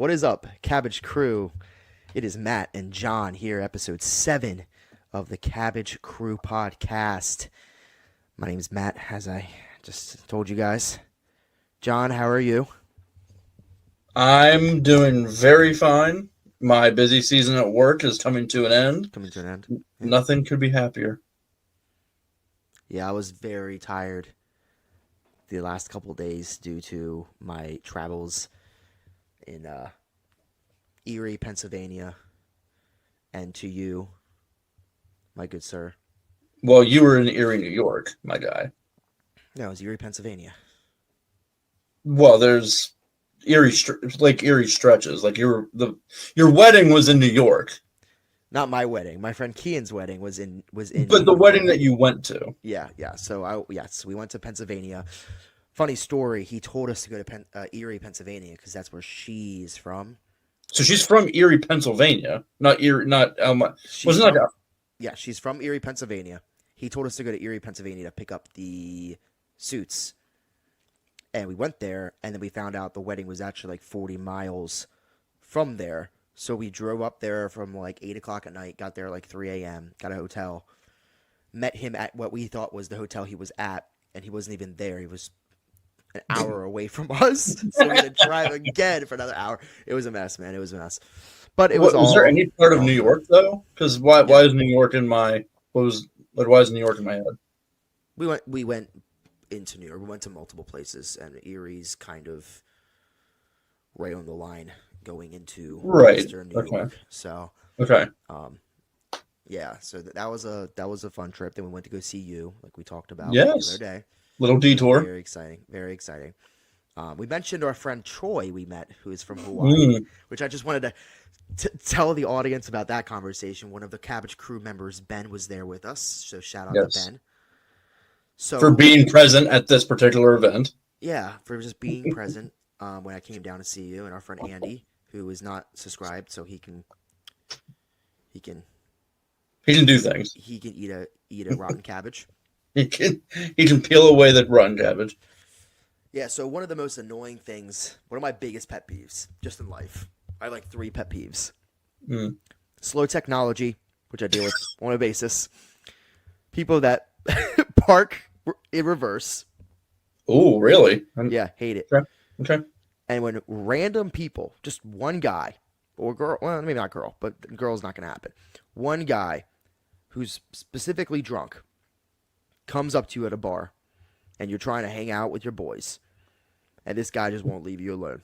What is up, Cabbage Crew? It is Matt and John here, episode 7 of the Cabbage Crew podcast. My name is Matt, as I just told you guys. John, how are you? I'm doing very fine. My busy season at work is coming to an end. Coming to an end. Yeah. Nothing could be happier. Yeah, I was very tired the last couple of days due to my travels in Erie, Pennsylvania, and to you, my good sir. Well, you were in Erie, New York, my guy. No, it was Erie, Pennsylvania. Well, there's Erie stretches. Like your wedding was in New York. Not my wedding. My friend Kian's wedding was in. But the wedding that you went to. Yeah. So we went to Pennsylvania. Funny story. He told us to go to Erie, Pennsylvania, because that's where she's from. So she's from Erie, Pennsylvania, not Erie, not Elma. Yeah, she's from Erie, Pennsylvania. He told us to go to Erie, Pennsylvania to pick up the suits. And we went there, and then we found out the wedding was actually like 40 miles from there. So we drove up there from like 8 o'clock at night, got there like 3 a.m., got a hotel, met him at what we thought was the hotel he was at, and he wasn't even there. He was an hour away from us. So we had to drive again for another hour. It was a mess, man. It was a mess. But it was all... Was there any part of New York, though? Because why is New York in my... why is New York in my head? We went into New York. We went to multiple places, and Erie's kind of right on the line going into Western New York. So yeah. So that was a fun trip. Then we went to go see you, like we talked about the other day. Little detour. Very exciting. Very exciting. We mentioned our friend Troy we met, who is from Hawaii, which I just wanted to tell the audience about that conversation. One of the Cabbage Crew members, Ben, was there with us. So shout out to Ben. So for being present at this particular event. Yeah, for just being present when I came down to see you, and our friend Andy, who is not subscribed, so he can do things. He can eat a rotten cabbage. He can peel away the rotten cabbage. Yeah, so one of the most annoying things, one of my biggest pet peeves, just in life, I have like 3 pet peeves. Slow technology, which I deal with on a basis. People that park in reverse. Oh, really? Yeah, hate it. Okay. And when random people, just one guy or girl, well, maybe not girl, but girl's not going to happen. One guy who's specifically drunk comes up to you at a bar and you're trying to hang out with your boys, and this guy just won't leave you alone.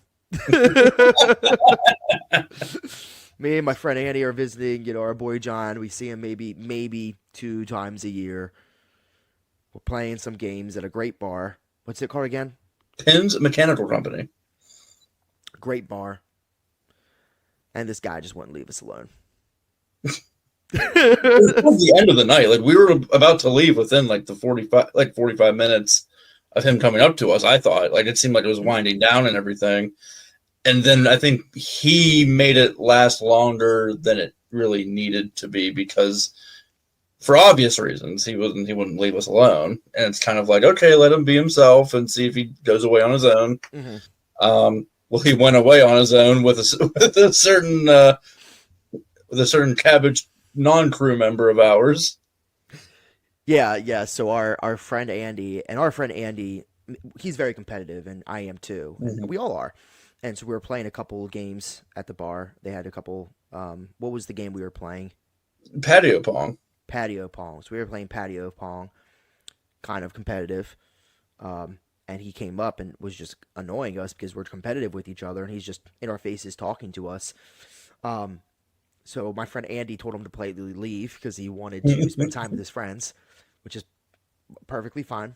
Me and my friend Andy are visiting, our boy John. We see him maybe 2 times a year. We're playing some games at a great bar. What's it called again? Pins Mechanical Company. Great bar. And this guy just wouldn't leave us alone. It was the end of the night. Like, we were about to leave within like 45 minutes of him coming up to us. I thought, like, it seemed like it was winding down and everything. And then I think he made it last longer than it really needed to be, because for obvious reasons, he wouldn't leave us alone. And it's kind of like, okay, let him be himself and see if he goes away on his own. Mm-hmm. Well, he went away on his own with a certain Cabbage non-crew member of ours. Yeah. So our friend Andy, he's very competitive, and I am too. Mm-hmm. And we all are. And so we were playing a couple of games at the bar. They had a couple. What was the game we were playing? Patio pong. So we were playing patio pong, kind of competitive. And he came up and was just annoying us because we're competitive with each other, and he's just in our faces talking to us. So my friend Andy told him to politely leave because he wanted to spend time with his friends, which is perfectly fine.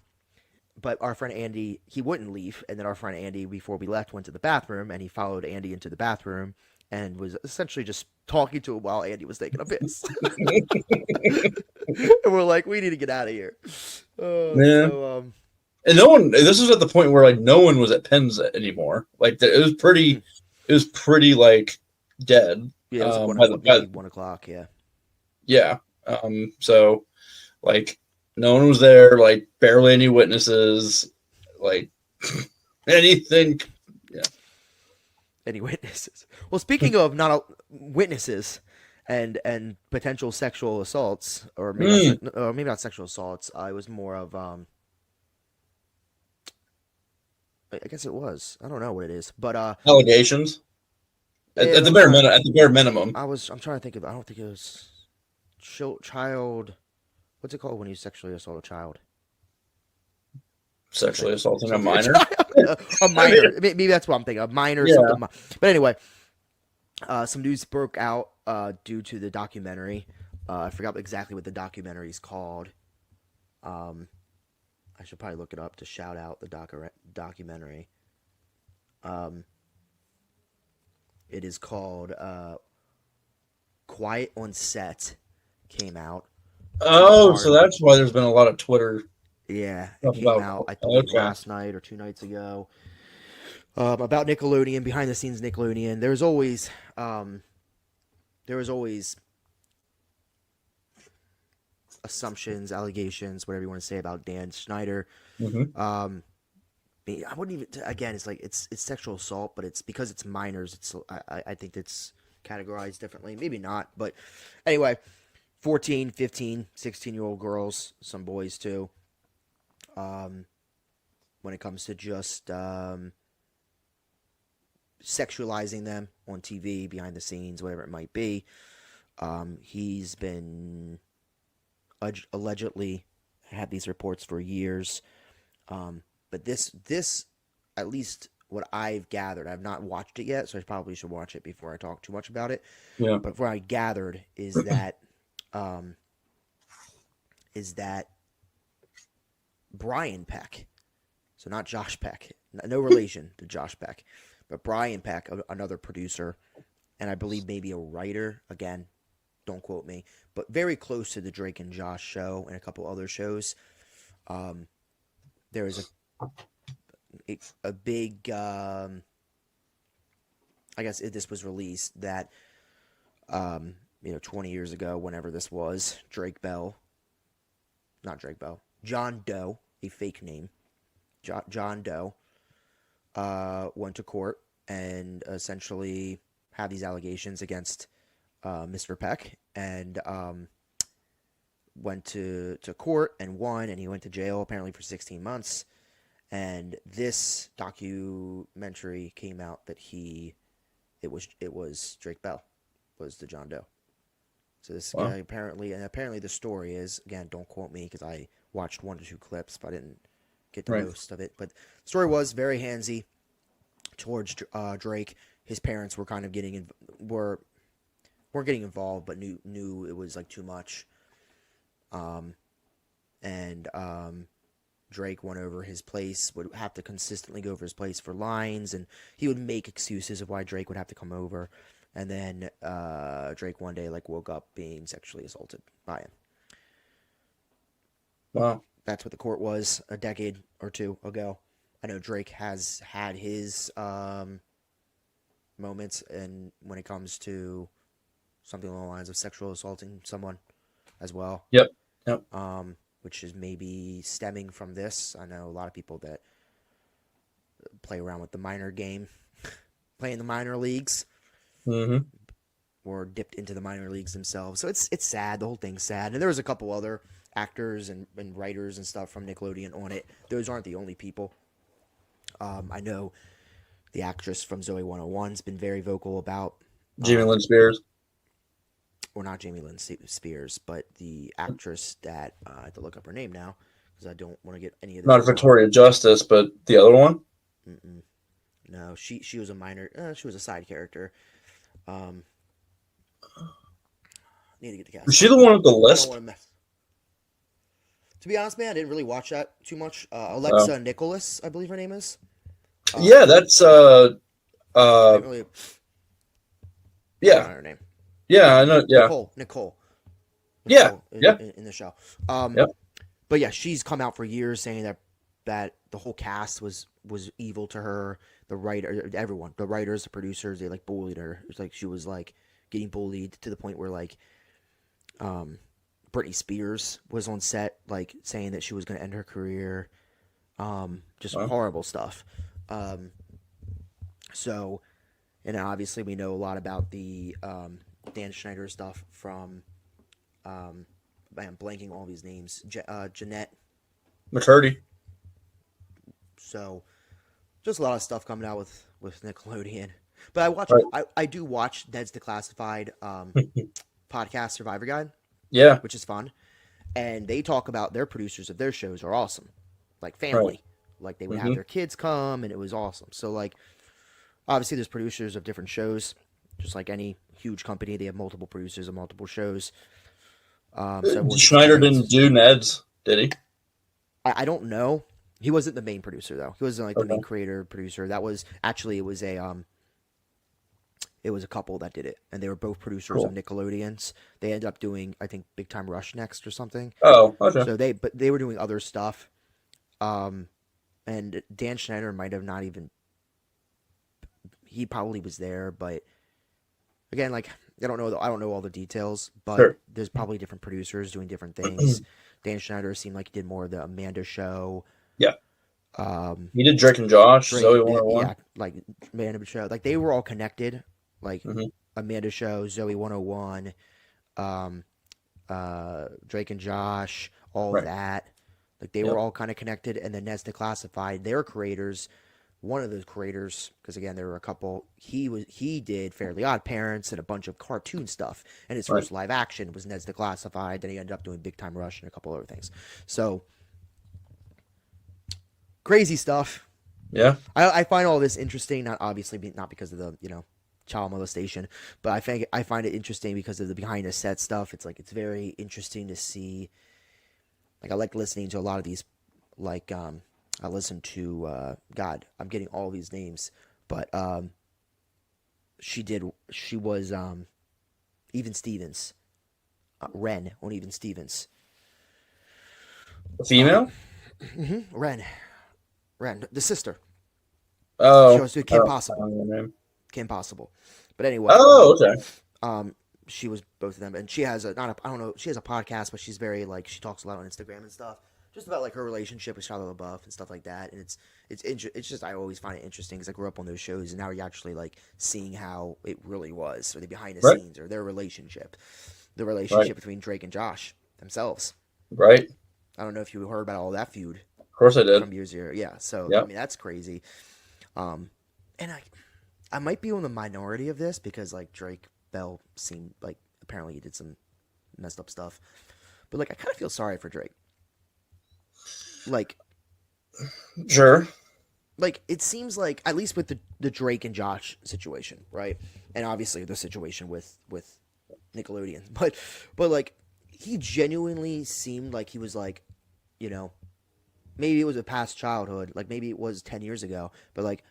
But our friend Andy, he wouldn't leave, and then our friend Andy, before we left, went to the bathroom, and he followed Andy into the bathroom and was essentially just talking to him while Andy was taking a piss. And we're like, we need to get out of here. And this was at the point where like no one was at Penn's anymore. Like, it was pretty like dead. Yeah, it was 1 o'clock. Yeah. Yeah. So like no one was there. Like, barely any witnesses. Like anything. Yeah. Any witnesses? Well, speaking of witnesses and potential sexual assaults, or Hmm. maybe not sexual assaults. I was more of I guess it was. I don't know what it is, but Allegations yeah. at But the I'm bare trying. minimum. At the bare minimum, I'm trying to think of. I don't think it was child. What's it called when you sexually assault a child? sexually assaulting a Assaulting a minor. child, a I mean, minor. Maybe that's what I'm thinking. A minor, yeah. something. But anyway, some news broke out due to the documentary. I forgot exactly what the documentary is called. Um, I should probably look it up to shout out the documentary. Um, it is called "Quiet on Set." Came out two Oh, so part. that's why there's been a lot of Twitter Yeah, it stuff came about. out. I believe Okay. last night or 2 nights ago. About Nickelodeon, behind the scenes Nickelodeon. Um, there was always assumptions, allegations, whatever you want to say about Dan Schneider. Hmm. Um, I wouldn't even. Again, it's like it's sexual assault, but it's because it's minors. I think it's categorized differently. Maybe not, but anyway, 14, 15, 16-year-old girls, some boys too. Um, when it comes to just sexualizing them on TV, behind the scenes, whatever it might be. He's been allegedly had these reports for years. But this, at least what I've gathered, I've not watched it yet, so I probably should watch it before I talk too much about it. Yeah. But what I gathered um, is that Brian Peck, so not Josh Peck, no relation to Josh Peck, but Brian Peck, another producer, and I believe maybe a writer. Again, don't quote me, but very close to the Drake and Josh show and a couple other shows. Um, there is a big, I guess this was released that, 20 years ago, whenever this was, not Drake Bell, John Doe, a fake name, John Doe, went to court and essentially had these allegations against Mr. Peck, and went to court and won, and he went to jail apparently for 16 months. And this documentary came out that it was Drake Bell was the John Doe. So this guy Wow. apparently the story is, again, don't quote me because I watched 1 or 2 clips, but I didn't get the Right. most of it. But the story was very handsy towards Drake. His parents were kind of weren't getting involved, but knew it was like too much. Um, and Drake went over his place, would have to consistently go over his place for lines, and he would make excuses of why Drake would have to come over. And then Drake one day woke up being sexually assaulted by him. Wow. That's what the court was a decade or two ago. I know Drake has had his moments, and when it comes to something along the lines of sexual assaulting someone as well, Yep. Yep. which is maybe stemming from this. I know a lot of people that play around with the minor game, play in the minor leagues, Hmm. or dipped into the minor leagues themselves. So it's sad. The whole thing's sad. And there was a couple other actors and writers and stuff from Nickelodeon on it. Those aren't the only people. I know the actress from Zoe 101's been very vocal about, Jamie Lynn um, Spears. or not Jamie Lynn Spears, but the actress that I have to look up her name now because I don't want to get any of this Not wrong. Victoria Justice, but the other one. Mm-mm. No, she was a minor. She was a side character. Um, need to get the Is cast she the list one up. with the I don't list? want to mess. To be honest, man, I didn't really watch that too much. Oh. Alexa Nicholas, I believe her name is. Yeah, that's I uh didn't really blank yeah. on her name. Yeah, I know. Yeah. Nicole Yeah. Yeah. in the show. Yep. But yeah, she's come out for years saying that the whole cast was evil to her. The writer, everyone, the writers, the producers, they bullied her. It's like she was getting bullied to the point where um, Britney Spears was on set saying that she was going to end her career. Just Wow. horrible stuff. So And obviously, we know a lot about the Dan Schneider stuff from. I'm blanking all these names. Jeanette. McCurdy. So just a lot of stuff coming out with Nickelodeon. But I watch. Right. I do watch Ned's Declassified podcast Survivor Guide, Yeah. which is fun, and they talk about their producers of their shows are awesome, like Right. family. Like they would have Hmm. their kids come, and it was awesome. So like obviously there's producers of different shows, just like any huge company, they have multiple producers of multiple shows. So everyone's Schneider didn't experience. do Ned's, did he? I don't know. He wasn't the main producer though. He wasn't like the main Okay. creator producer. That was actually it was a couple that did it, and they were both producers of Cool. Nickelodeons. They ended up doing I think Big Time Rush next or something. Oh, okay. So they were doing other stuff. Um, and Dan Schneider might have not even he probably was there, but again, like I don't know all the details, but Sure. there's probably different producers doing different things. Dan Schneider seemed like he did more of the Amanda show. Yeah. Um, He did Drake and Josh, Drake, Zoe 101. yeah, like Amanda show, like they were all connected. Like Hmm. Amanda show, Zoe 101, um, Drake and Josh, all of Right. that. Like they were Yep. all kind of connected, and then Nestor Classified, their creators, one of those creators, because again there were a couple. He did Fairly Odd Parents and a bunch of cartoon stuff, and his Right. first live action was Nestor Classified. Then he ended up doing Big Time Rush and a couple other things. So crazy stuff. Yeah. I find all this interesting, not obviously not because of the child molestation, but I find it interesting because of the behind the set stuff. It's like it's very interesting to see. Like I like listening to a lot of these. Like I listen to God, I'm getting all these names, but she was Even Stevens, Ren on Even Stevens, A female? Ren, the sister. She Oh. was Kim I don't Possible. know her name. Kim Possible. But anyway, Oh, okay. she was both of them, and she has a not a I don't know she has a podcast, but she's very like she talks a lot on Instagram and stuff, just about like her relationship with Shia LaBeouf and stuff like that. And it's just I always find it interesting because I grew up on those shows, and now you're actually like seeing how it really was, or the behind the Right. scenes, or their relationship, Right. between Drake and Josh themselves. Right. I don't know if you heard about all that feud Of course I did. from years ago. Yeah, so I Yeah. mean that's crazy. And I might be on the minority of this because like Drake Bell seemed like apparently he did some messed up stuff, but like I kind of feel sorry for Drake. Like Sure. it seems like at least with the Drake and Josh situation, right? And obviously the situation with Nickelodeon, but like he genuinely seemed like he was like, you know, maybe it was a past childhood, like maybe it was 10 years ago, but like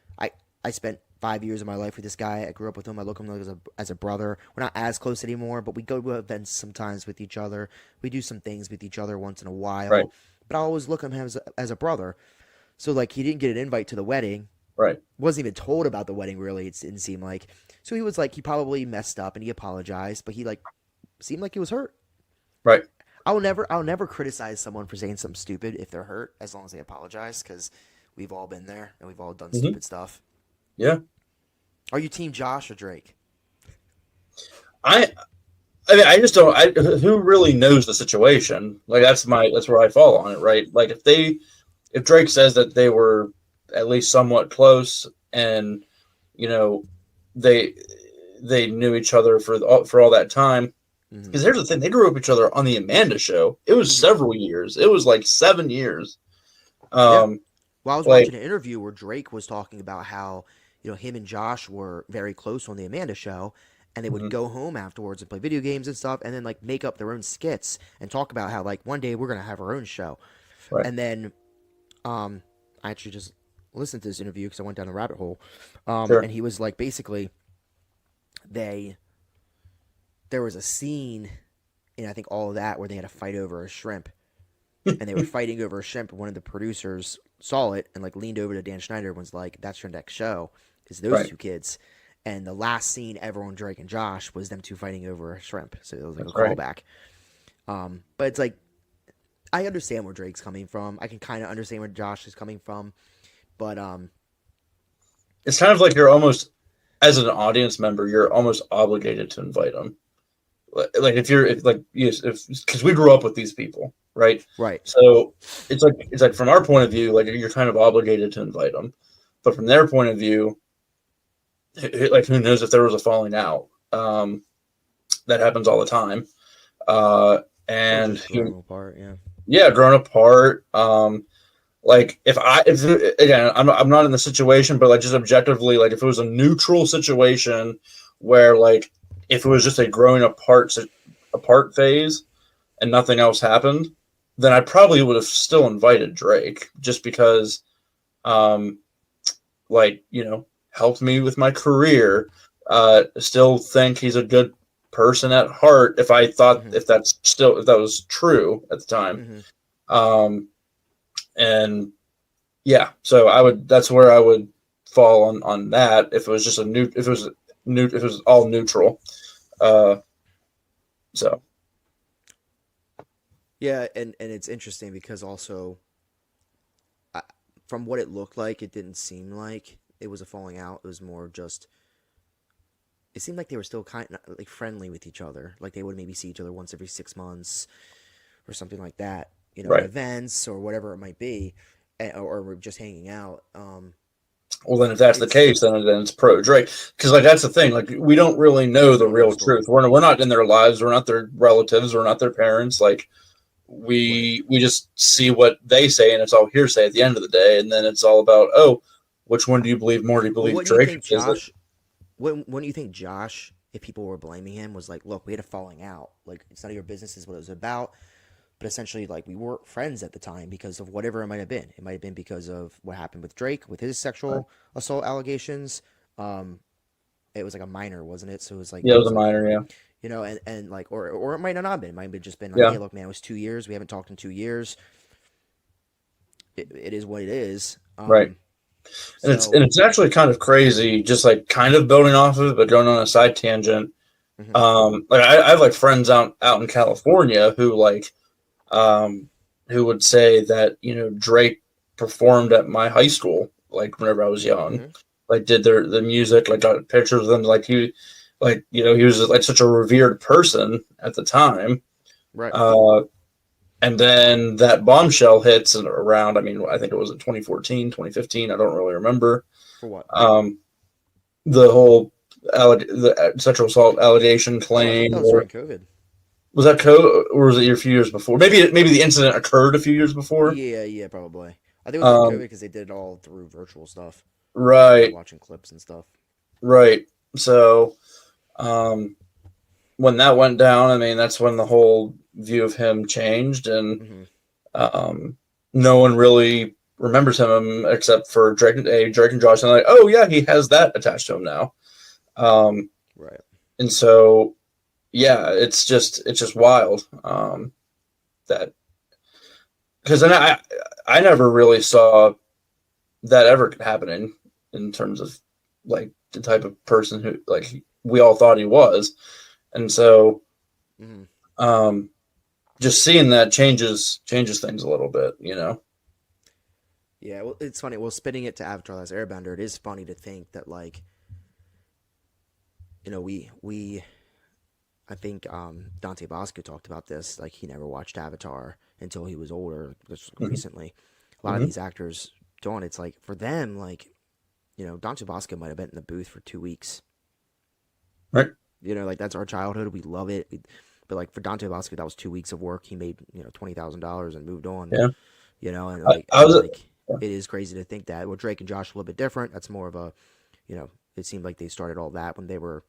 I spent 5 years of my life with this guy. I grew up with him. I look at him as a brother. We're not as close anymore, but we go to events sometimes with each other. We do some things with each other once in a Right. while. But I always look at him as a brother. So like he didn't get an invite to the wedding. Right. Wasn't even told about the wedding really. It didn't seem like. So he was like he probably messed up and he apologized, but he like seemed like he was hurt. Right. I'll never criticize someone for saying something stupid if they're hurt as long as they apologize because we've all been there and we've all done Hmm. stupid stuff. Yeah. Are you team Josh or Drake? I I mean, I just don't. Who really knows the situation? Like that's where I fall on it, right? Like if Drake says that they were at least somewhat close, and you know they they knew each other for all that time. Mm-hmm. Because here's the thing: they grew up with each other on the Amanda Show. It was several years. It was like 7 years. Yeah. Well, I was like watching an interview where Drake was talking about how him and Josh were very close on the Amanda Show, and they would Mhm. go home afterwards and play video games and stuff, and then like make up their own skits and talk about how like one day we're gonna have our own show. Right. And then, I actually just listened to this interview because I went down the rabbit hole, Sure. and he was like basically there was a scene in I think all of that where they had a fight over a shrimp. And they were fighting over a shrimp. One of the producers saw it and like leaned over to Dan Schneider and was like, "That's your next show, is those Right. two kids." And the last scene ever on Drake and Josh was them two fighting over a shrimp. So it was like That's a right. callback. But it's like I understand where Drake's coming from. I can kind of understand where Josh is coming from. But It's kind of like you're almost as an audience member, you're almost obligated to invite them. Like because we grew up with these people, right? Right. So it's like from our point of view, like you're kind of obligated to invite them, but from their point of view, like who knows if there was a falling out? That happens all the time, and Just growing apart, yeah. yeah, grown apart. Like if again, I'm not in the situation, but like just objectively, like if it was a neutral situation where like if it was just a growing apart phase and nothing else happened, then I probably would have still invited Drake just because, like, you know, helped me with my career. Still think he's a good person at heart. If I thought if that was true at the time, and yeah, so that's where I would fall on that if it was just if it was all neutral. So yeah, and it's interesting because also from what it looked like, it didn't seem like it was a falling out. It was more just it seemed like they were still kind of like friendly with each other. Like they would maybe see each other once every 6 months or something like that, you know, at events or whatever it might be, or just hanging out. Well, then if that's the case, then it's pro Drake. Because like that's the thing. Like we don't really know the real truth. We're not in their lives. We're not their relatives. We're not their parents. Like we just see what they say, and it's all hearsay at the end of the day. And then it's all about, oh, which one do you believe more? Do you believe Drake? Do you think Josh? When do you think Josh, if people were blaming him, was like, look, we had a falling out. Like it's none of your business is what it was about. But essentially, like, we weren't friends at the time because of whatever it might have been. It might have been because of what happened with Drake, with his sexual assault allegations. It was like a minor, wasn't it? So it was like... Yeah, it was a minor, yeah. You know, and like... Or it might not have been. It might have just been like, hey, look, man, it was 2 years. We haven't talked in 2 years. It is what it is. Right. And it's actually kind of crazy, just like kind of building off of it, but going on a side tangent. Like I have like friends out in California who like... who would say that, you know, Drake performed at my high school, like whenever I was young, like did the music, like got pictures of them, like he was like such a revered person at the time. Right. And then that bombshell hits around, I mean, I think it was in 2014, 2015. I don't really remember. For what? The whole the sexual assault allegation claim. That was during COVID. Was that COVID, or was it a few years before? Maybe the incident occurred a few years before. Yeah, probably. I think it was during COVID because they did it all through virtual stuff. Right. Watching clips and stuff. Right. So, when that went down, I mean, that's when the whole view of him changed, and no one really remembers him except for Drake and Josh. And like, oh yeah, he has that attached to him now. Right. And so. Yeah, it's just wild that because then I never really saw that ever happening in terms of like the type of person who like we all thought he was, and so just seeing that changes things a little bit, you know. Yeah, well, it's funny. Well, spinning it to Avatar: The Last Airbender, it is funny to think that like, you know, we. I think Dante Bosco talked about this. Like he never watched Avatar until he was older, just recently. A lot of these actors don't. It's like for them, like, you know, Dante Bosco might have been in the booth for 2 weeks. Right. You know, like that's our childhood. We love it. But like for Dante Bosco, that was 2 weeks of work. He made, you know, $20,000 and moved on. Yeah. You know, and like, it is crazy to think that. Well, Drake and Josh are a little bit different. That's more of a, you know, it seemed like they started all that when they were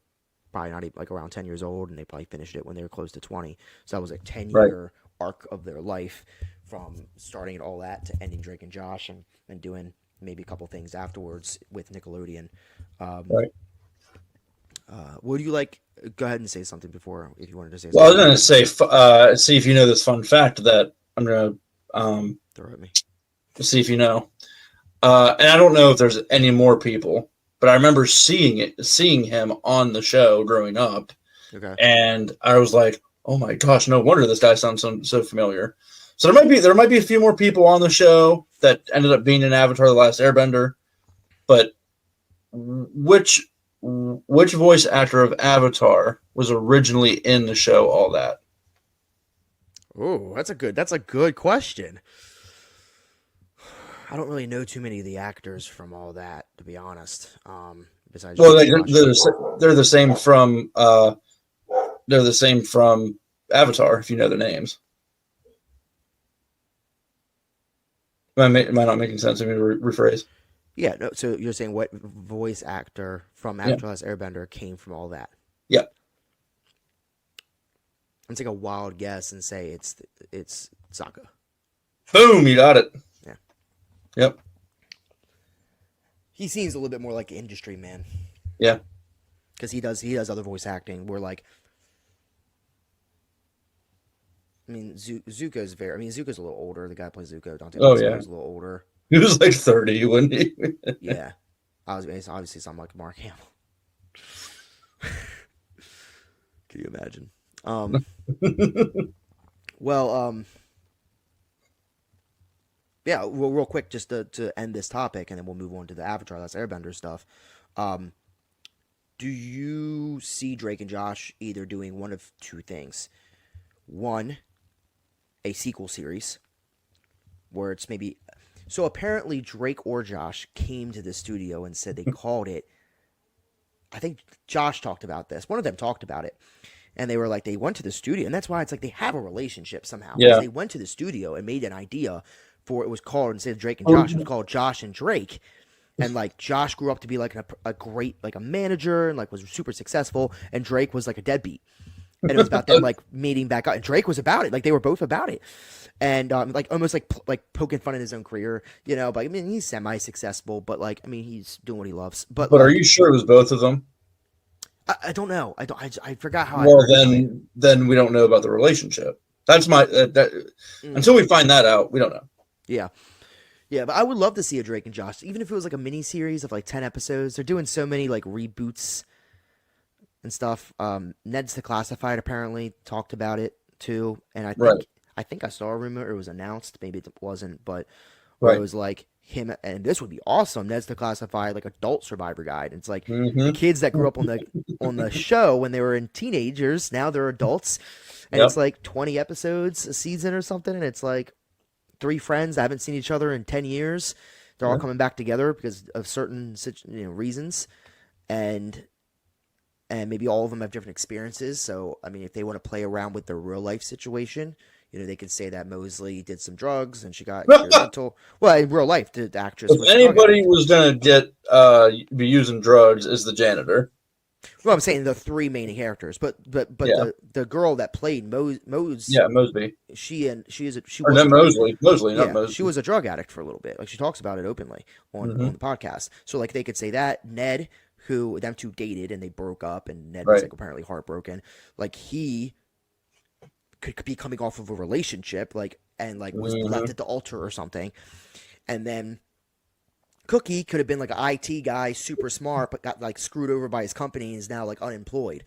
probably not even, like around 10 years old, and they probably finished it when they were close to 20. So that was a 10-year arc of their life from starting all that to ending Drake and Josh and doing maybe a couple things afterwards with Nickelodeon. Would you like, go ahead and say something before, if you wanted to say something. Well, I was going to say, see if you know this fun fact that I'm going to throw at me. See if you know. And I don't know if there's any more people, but I remember seeing him on the show growing up. Okay. And I was like, oh my gosh, no wonder this guy sounds so familiar. So there might be a few more people on the show that ended up being in Avatar: The Last Airbender, but which which voice actor of Avatar was originally in the show All That? Oh, that's a good question. I don't really know too many of the actors from All That, to be honest. Besides Well, Josh. they're the same from Avatar. If you know their names, am I not making sense? Let me rephrase. Yeah, no. So you're saying what voice actor from Yeah, Avatar: The Last Airbender came from All That? yeah. I'm take a wild guess and say it's Sokka. Boom, you got it. Yeah, Yep. he seems a little bit more like an industry man Yeah. because he does other voice acting. Where like, I mean, Zuko's very. I mean, Zuko's a little older. The guy who plays Zuko, Dante Oh is yeah. a little older. He was like 30, wasn't he? Yeah, I was obviously something like Mark Hamill. Can you imagine? Well, yeah. Well, real quick, just to end this topic, and then we'll move on to the Avatar: Last Airbender stuff. Um, do you see Drake and Josh either doing one of two things? One, a sequel series where it's maybe. So apparently, Drake or Josh came to the studio and said they called it. I think Josh talked about this. One of them talked about it. And they were like, they went to the studio. And that's why it's like they have a relationship somehow. Because Yeah. they went to the studio and made an idea for it was called, instead of Drake and Josh, it was called Josh and Drake. And like Josh grew up to be like a great, like a manager and like was super successful. And Drake was like a deadbeat. And it was about them like meeting back up. And Drake was about it. Like they were both about it. And like almost like poking fun at his own career, you know. But I mean, he's semi-successful. But like, I mean, he's doing what he loves. But But like, are you sure it was both of them? I don't know. I forgot how. Well, then we don't know about the relationship. That's my until we find that out, we don't know. Yeah. Yeah, but I would love to see a Drake and Josh, even if it was like a mini series of like 10 episodes. They're doing so many like reboots and stuff. Ned's the Classified apparently talked about it too, and Right. I think I saw a rumor or it was announced, maybe it wasn't, but where Right. it was like him, and this would be awesome. Ned's the Classified like adult Survivor guide. It's like the Mm-hmm. kids that grew up on the show when they were in teenagers, now they're adults, and Yep. it's like 20 episodes a season or something, and it's like three friends that haven't seen each other in 10 years. They're all Yeah. coming back together because of certain reasons, and maybe all of them have different experiences. So I mean, if they want to play around with their real life situation, they could say that Mosley did some drugs and she got mental. Well, in real life, the actress was If a drug anybody addict. was gonna be using drugs, is the janitor. Well, I'm saying the three main characters, but Yeah. the girl that played Yeah, Mosby. she Or was no, a drug. Mosley, not Yeah, Mosby. she was a drug addict for a little bit. Like she talks about it openly Mm-hmm. on the podcast. So like they could say that Ned, who them two dated and they broke up, and Ned was Right. like apparently heartbroken. Like he could be coming off of a relationship, like and like was Mm-hmm. left at the altar or something, and then Cookie could have been like an IT guy, super smart, but got like screwed over by his company and is now like unemployed,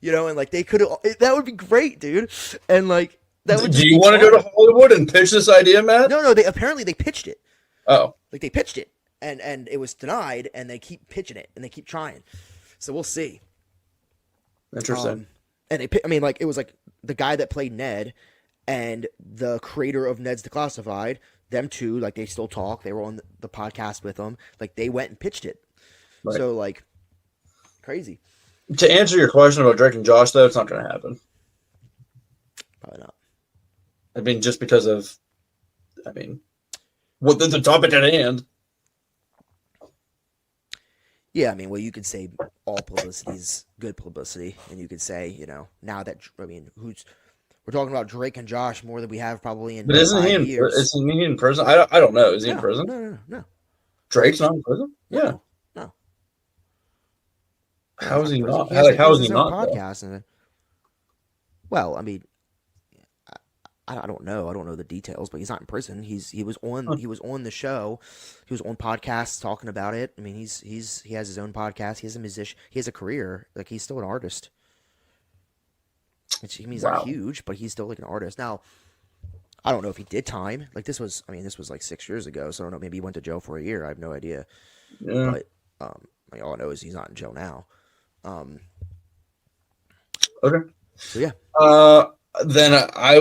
and like they could have. That would be great, dude. And like that would. Do Just you be want to go fun. to Hollywood and pitch this idea, Matt? No. They apparently they pitched it. Oh, Like they pitched it, and it was denied, and they keep pitching it, and they keep trying. So we'll see. interesting. And I mean, like it was like the guy that played Ned, and the creator of Ned's Declassified. Them two, like they still talk. They were on the podcast with him. Like they went and pitched it. Right. So like, crazy. To answer your question about Drake and Josh, though, it's not going to happen. Probably not. I mean, just because of, what the topic at hand. Yeah, I mean, well, you could say all publicity is good publicity, and you could say, now that we're talking about Drake and Josh more than we have probably in But isn't 5 he years. isn't he in prison? I don't know. Is he in No, prison? No. Drake's not in prison? Yeah. No. How is he not? He How has is he his own not? podcast, and well, I mean, I don't know. I don't know the details, but he's not in prison. He was on the show. He was on podcasts talking about it. I mean, he has his own podcast. He has a musician. He has a career. Like he's still an artist. Which, I mean, he's not huge, but he's still like an artist. Now, I don't know if he did time. Like this was like 6 years ago, so I don't know. Maybe he went to jail for a year. I have no idea. Yeah. But all I know is he's not in jail now. Um, Okay. so yeah, Then I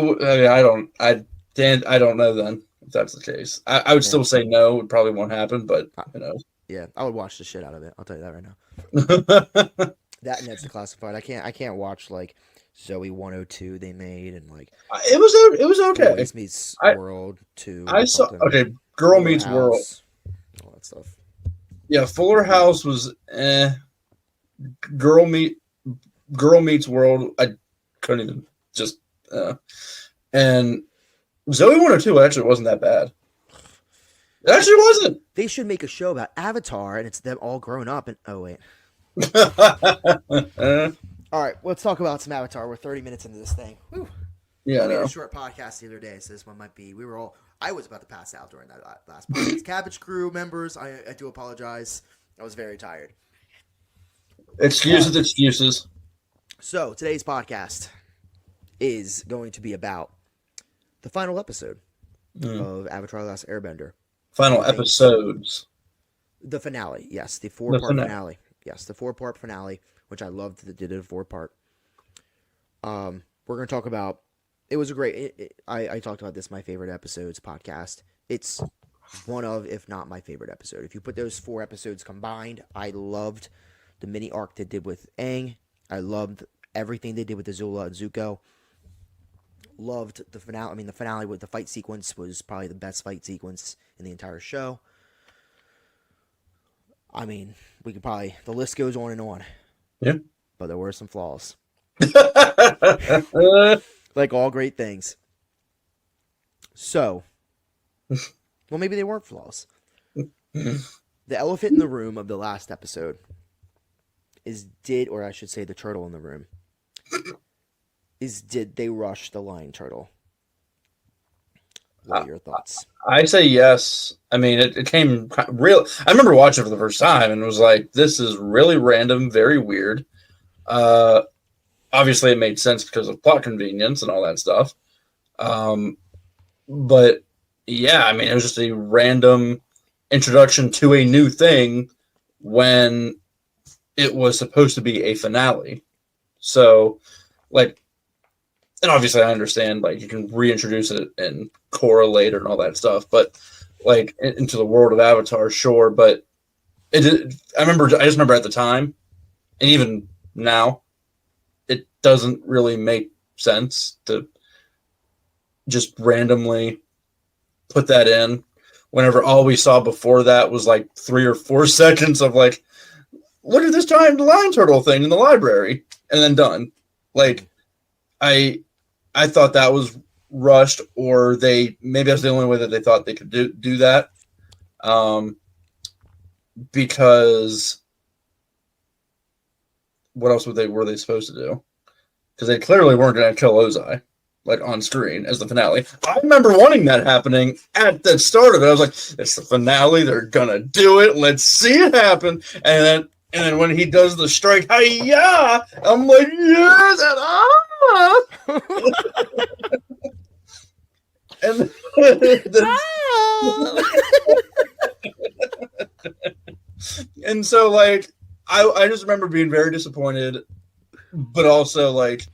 don't know then if that's the case. I would yeah, still say no. It probably won't happen, but I, you know. yeah. I would watch the shit out of it. I'll tell you that right now. It That and that's the classified. I can't watch like Zoe 102 they made and like it was okay. Boys Meets I World 2 I or saw something. okay. Girl Fuller Meets World. House, all that stuff. Yeah, Fuller House was Girl Meet Girl Meets World. I couldn't even just and Zoe 102 actually wasn't that bad. It actually wasn't. They should make a show about Avatar and it's them all grown up and oh wait. All right, let's talk about some Avatar. We're 30 minutes into this thing. Whew. Yeah, We made no. a short podcast the other day, so this one might be. We were all. I was about to pass out during that last podcast. Cabbage crew members, I do apologize. I was very tired. Excuses, excuses. So today's podcast is going to be about the final episode of Avatar: The Last Airbender. Final Everything- episodes. The finale, yes, the The four-part finale. finale. Yes, the four-part finale, which I loved that they did a four-part. We're going to talk about. It was a great. I talked about this my favorite episodes podcast. It's one of, if not my favorite episode. If you put those 4 episodes combined, I loved the mini arc they did with Aang. I loved everything they did with Azula and Zuko. Loved the finale. I mean, the finale with the fight sequence was probably the best fight sequence in the entire show. I mean, we could probably. The list goes on and on. Yeah. But there were some flaws. Like all great things. So, well, maybe they weren't flaws. The elephant in the room of the last episode or I should say the turtle in the room, did they rush the lion turtle? What are your thoughts? I say yes. I mean, it came real. I remember watching it for the first time and was like, "This is really random, very weird." Obviously, it made sense because of plot convenience and all that stuff. But yeah, I mean, it was just a random introduction to a new thing when it was supposed to be a finale. So, like, and obviously, I understand like you can reintroduce it and correlate and all that stuff, but like into the world of Avatar, sure. But I just remember at the time, and even now, it doesn't really make sense to just randomly put that in whenever all we saw before that was like 3 or 4 seconds of like, look at this giant lion turtle thing in the library, and then done. Like, I thought that was rushed, or maybe that's the only way that they thought they could do that. Because what else were they supposed to do? Because they clearly weren't going to kill Ozai, like on screen as the finale. I remember wanting that happening at the start of it. I was like, "It's the finale. They're gonna do it. Let's see it happen." And then when he does the strike, hi-ya! I'm like, yes, and and so like I just remember being very disappointed, but also like,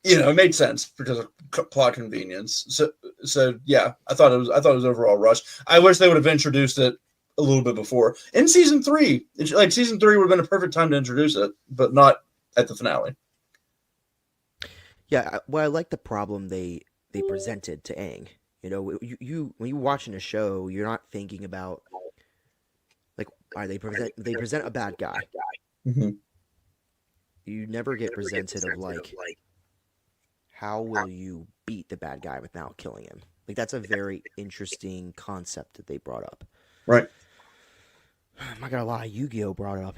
it made sense because of plot convenience. So yeah, I thought it was overall rushed. I wish they would have introduced it a little bit before in season 3. Like season 3 would have been a perfect time to introduce it, but not at the finale. Yeah, well, I like the problem they presented to Aang. You when you're watching a show, you're not thinking about like, they present a bad guy. Mm-hmm. You never get presented of like, how will you beat the bad guy without killing him? Like, that's a very interesting concept that they brought up. Right. I'm not gonna lie, Yu-Gi-Oh brought it up.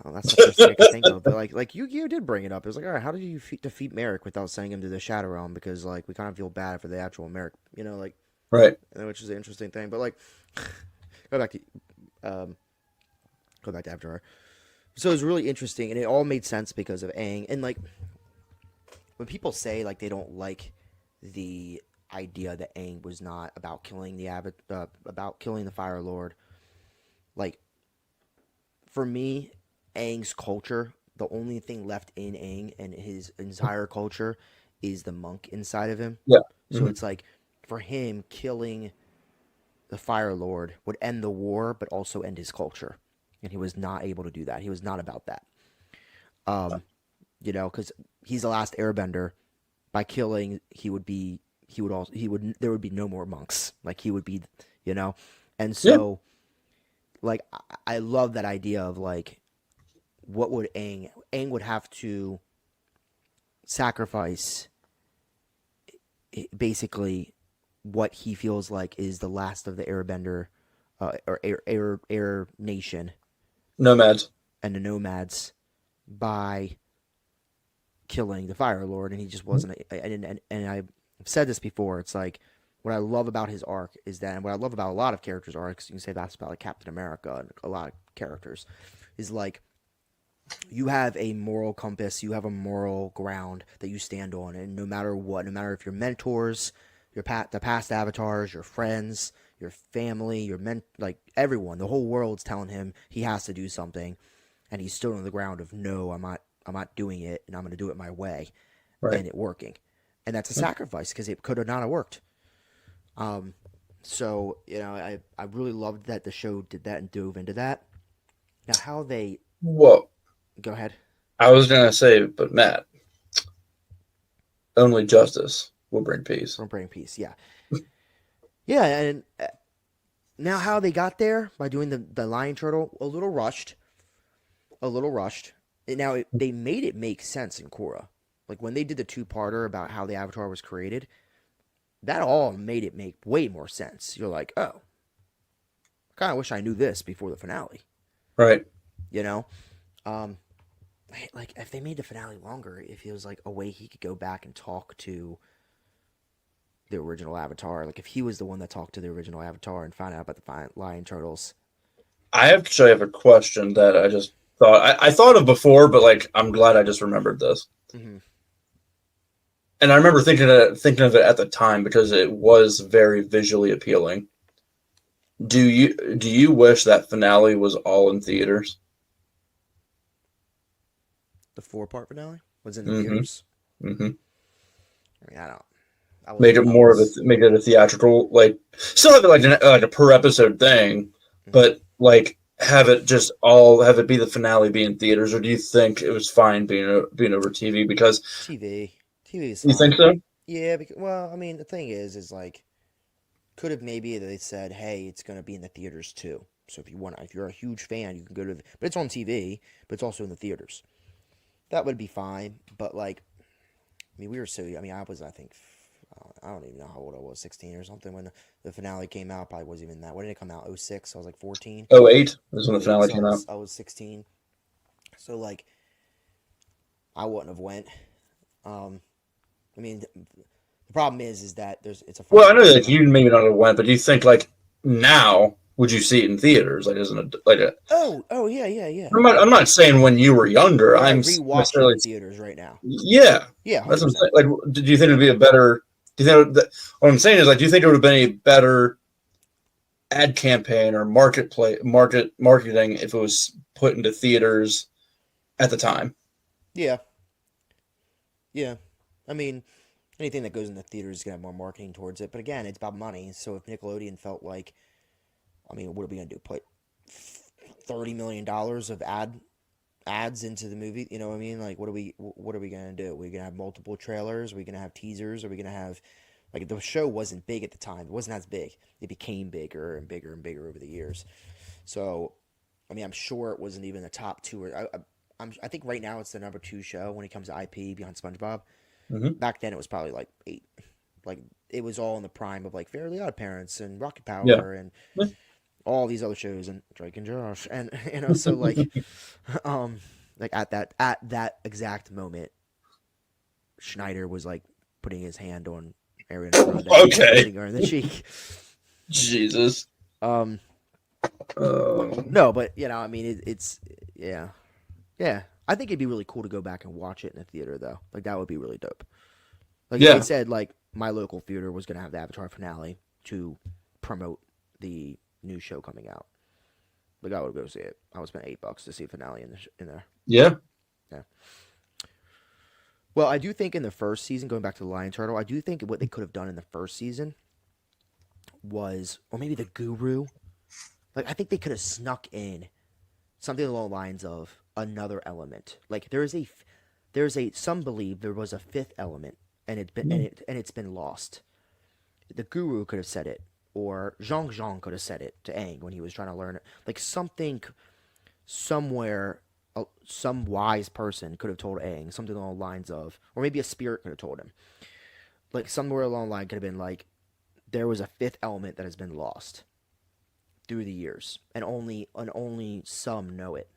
Oh, that's the first thing I could think of. But like Yu-Gi-Oh did bring it up. It was like, all right, how did you defeat Merrick without sending him to the Shadow Realm? Because like we kind of feel bad for the actual Merrick, like, right, which is an interesting thing. But like, go back to Avatar. So it was really interesting, and it all made sense because of Aang. And like, when people say like they don't like the idea that Aang was not about killing about killing the Fire Lord, like, for me, Aang's culture the only thing left in Aang and his entire culture is the monk inside of him. Yeah. So Hmm. it's like for him killing the Fire Lord would end the war, but also end his culture, and he was not able to do that. He was not about that. Um, because he's the last Airbender. By killing, there would be no more monks. Like he would be, you know, and Yeah. so like I love that idea of like what would Aang would have to sacrifice basically what he feels like is the last of the Airbender or air nation Nomads. and the nomads by killing the Fire Lord, and he just wasn't. And I've said this before. It's like what I love about his arc is that, and what I love about a lot of characters' arcs, you can say that's about like Captain America and a lot of characters, is like you have a moral compass, you have a moral ground that you stand on, and no matter what, no matter if your mentors, the past avatars, your friends, your family, like everyone, the whole world's telling him he has to do something, and he's still on the ground of no, I'm not doing it, and I'm going to do it my way, Right. and it working, and that's a sacrifice because it could have not have worked. Um, so I really loved that the show did that and dove into that. Now how they Whoa. go ahead. I was gonna say, but Matt, only justice will bring peace. From Brain Piece, yeah. Yeah, and now how they got there by doing the lion turtle, a little rushed. A little rushed. They made it make sense in Korra. Like when they did the two-parter about how the Avatar was created, that all made it make way more sense. You're like, oh, I kind of wish I knew this before the finale. Right. You know? Um, like if they made the finale longer, it feels like a way he could go back and talk to the original Avatar. Like if he was the one that talked to the original Avatar and found out about the lion turtles. I actually have a question that I just thought I thought of before, but like I'm glad I just remembered this. Mm-hmm. And I remember thinking of it at the time because it was very visually appealing. Do you wish that finale was all in theaters? The 4-part finale was in the Mm-hmm. theaters. Mm-hmm. I mean, I don't. Make it more of a make it a theatrical, like still have it like a per episode thing, Mm-hmm. but like have it be the finale be in theaters, or do you think it was fine being over TV? Because TV is you think fine. so? Yeah, because, well, I mean, the thing is like, could have maybe they said, hey, it's gonna be in the theaters too. So if you're a huge fan, you can go to but it's on TV, but it's also in the theaters. That would be fine. But like, I mean, I was, I think, I don't even know how old I was, 16 or something when the finale came out. Probably wasn't even that. When did it come out? 06. I was like 14. Oh, 08 is when Oh the 08. finale So came out. I was 16. So like, I wouldn't have went. Um, I mean, the problem is that it's a Well, I first know run, that you maybe not have went, but do you think like now would you see it in theaters? Like, isn't it like a? Oh yeah, yeah, yeah. I'm not saying when you were younger. Would I I'm rewatch it necessarily. in theaters right now? Yeah, Yeah, that's hundred what I'm percent. saying. Like, did you think Yeah. it'd be a better? Do you think what I'm saying is like, do you think it would have been a better ad campaign or marketing if it was put into theaters at the time? Yeah, yeah. I mean, anything that goes in the theaters is gonna have more marketing towards it. But again, it's about money. So if Nickelodeon felt like, I mean, what are we gonna do? Put $30 million of ads into the movie? You know what I mean? Like, what are we gonna do? Are we gonna have multiple trailers? Are we gonna have teasers? Are we gonna have like the show wasn't big at the time. It wasn't as big. It became bigger and bigger and bigger over the years. So, I mean, I'm sure it wasn't even the top two. I think right now it's the number 2 show when it comes to IP behind SpongeBob. Mm-hmm. Back then it was probably like 8. Like it was all in the prime of like Fairly Odd Parents and Rocket Yeah. Power and all these other shows and Drake and Josh and so like um like at that exact moment Schneider was like putting his hand on Ariana Grande and Okay. kissing her in the cheek. Jesus. Um Um, no, but I mean it's yeah. Yeah. I think it'd be really cool to go back and watch it in a theater though. Like that would be really dope. Like if they yeah. said like my local theater was gonna have the Avatar finale to promote the new show coming out. Like I would go see it. I would spend $8 to see a finale in there. Yeah. Yeah. Well, I do think in the first season, going back to the Lion Turtle, I do think what they could have done in the first season was, or maybe the Guru. Like, I think they could have snuck in something along the lines of another element. Like, some believe there was a fifth element, and it's been lost. The Guru could have said it, or Zhang could have said it to Aang when he was trying to learn it. Like, something somewhere, some wise person could have told Aang something along the lines of, or maybe a spirit could have told him. Like, somewhere along the line could have been like, there was a fifth element that has been lost through the years, and only some know it.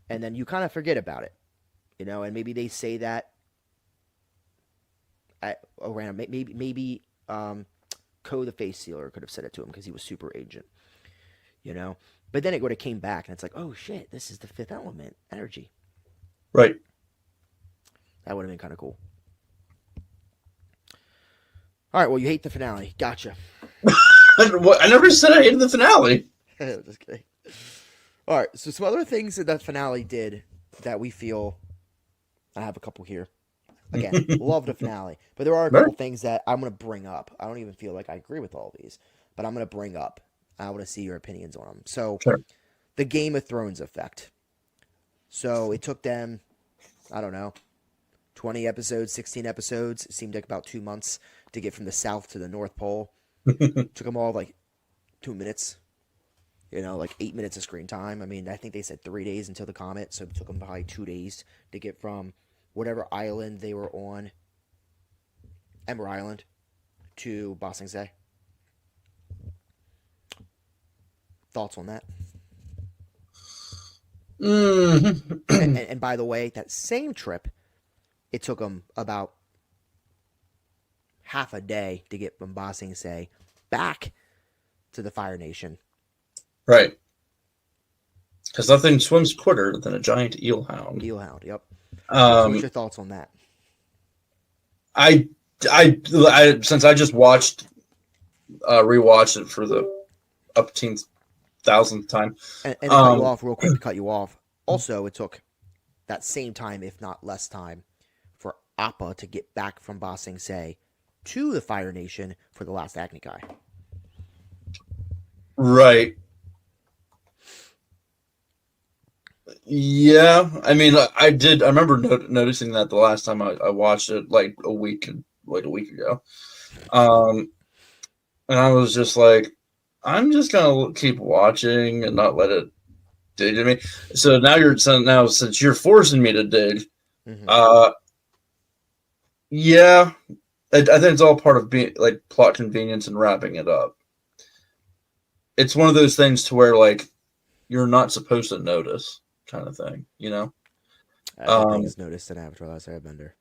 And then you kind of forget about it, and maybe they say that around, maybe Ko the Face Sealer could have said it to him because he was super ancient, But then it would have came back, and it's like, oh shit, this is the fifth element, energy. Right. That would have been kind of cool. All right, well, you hate the finale. Gotcha. I never said I hated the finale. Just kidding. All right, so some other things that the finale did that we feel, I have a couple here. Again, love the finale. But there are a couple things that I'm going to bring up. I don't even feel like I agree with all these, but I'm going to bring up. I want to see your opinions on them. So, the Game of Thrones effect. So, it took them, I don't know, 20 episodes, 16 episodes. It seemed like about 2 months to get from the South to the North Pole. Took them all like 2 minutes. Like 8 minutes of screen time. I mean, I think they said 3 days until the comet, so it took them probably 2 days to get from whatever island they were on, Ember Island, to Ba Sing Se. Thoughts on that? And by the way, that same trip, it took them about half a day to get from Ba Sing Se back to the Fire Nation. Right. Because nothing swims quicker than a giant eelhound. Eelhound, yep. What's your thoughts on that? I since I just rewatched it for the upteenth thousandth time. And to cut you off real quick, to cut you off. Also, it took that same time, if not less time, for Appa to get back from Ba Sing Se to the Fire Nation for the last Agni Kai. Right. Yeah, I mean, I remember noticing that the last time I watched it, like a week ago, and I was just like, I'm just gonna keep watching and not let it dig to me. So now since you're forcing me to dig, yeah, I think it's all part of being like plot convenience and wrapping it up. It's one of those things to where like you're not supposed to notice. Kind of thing, Everything is noticed in Avatar: The Last Airbender.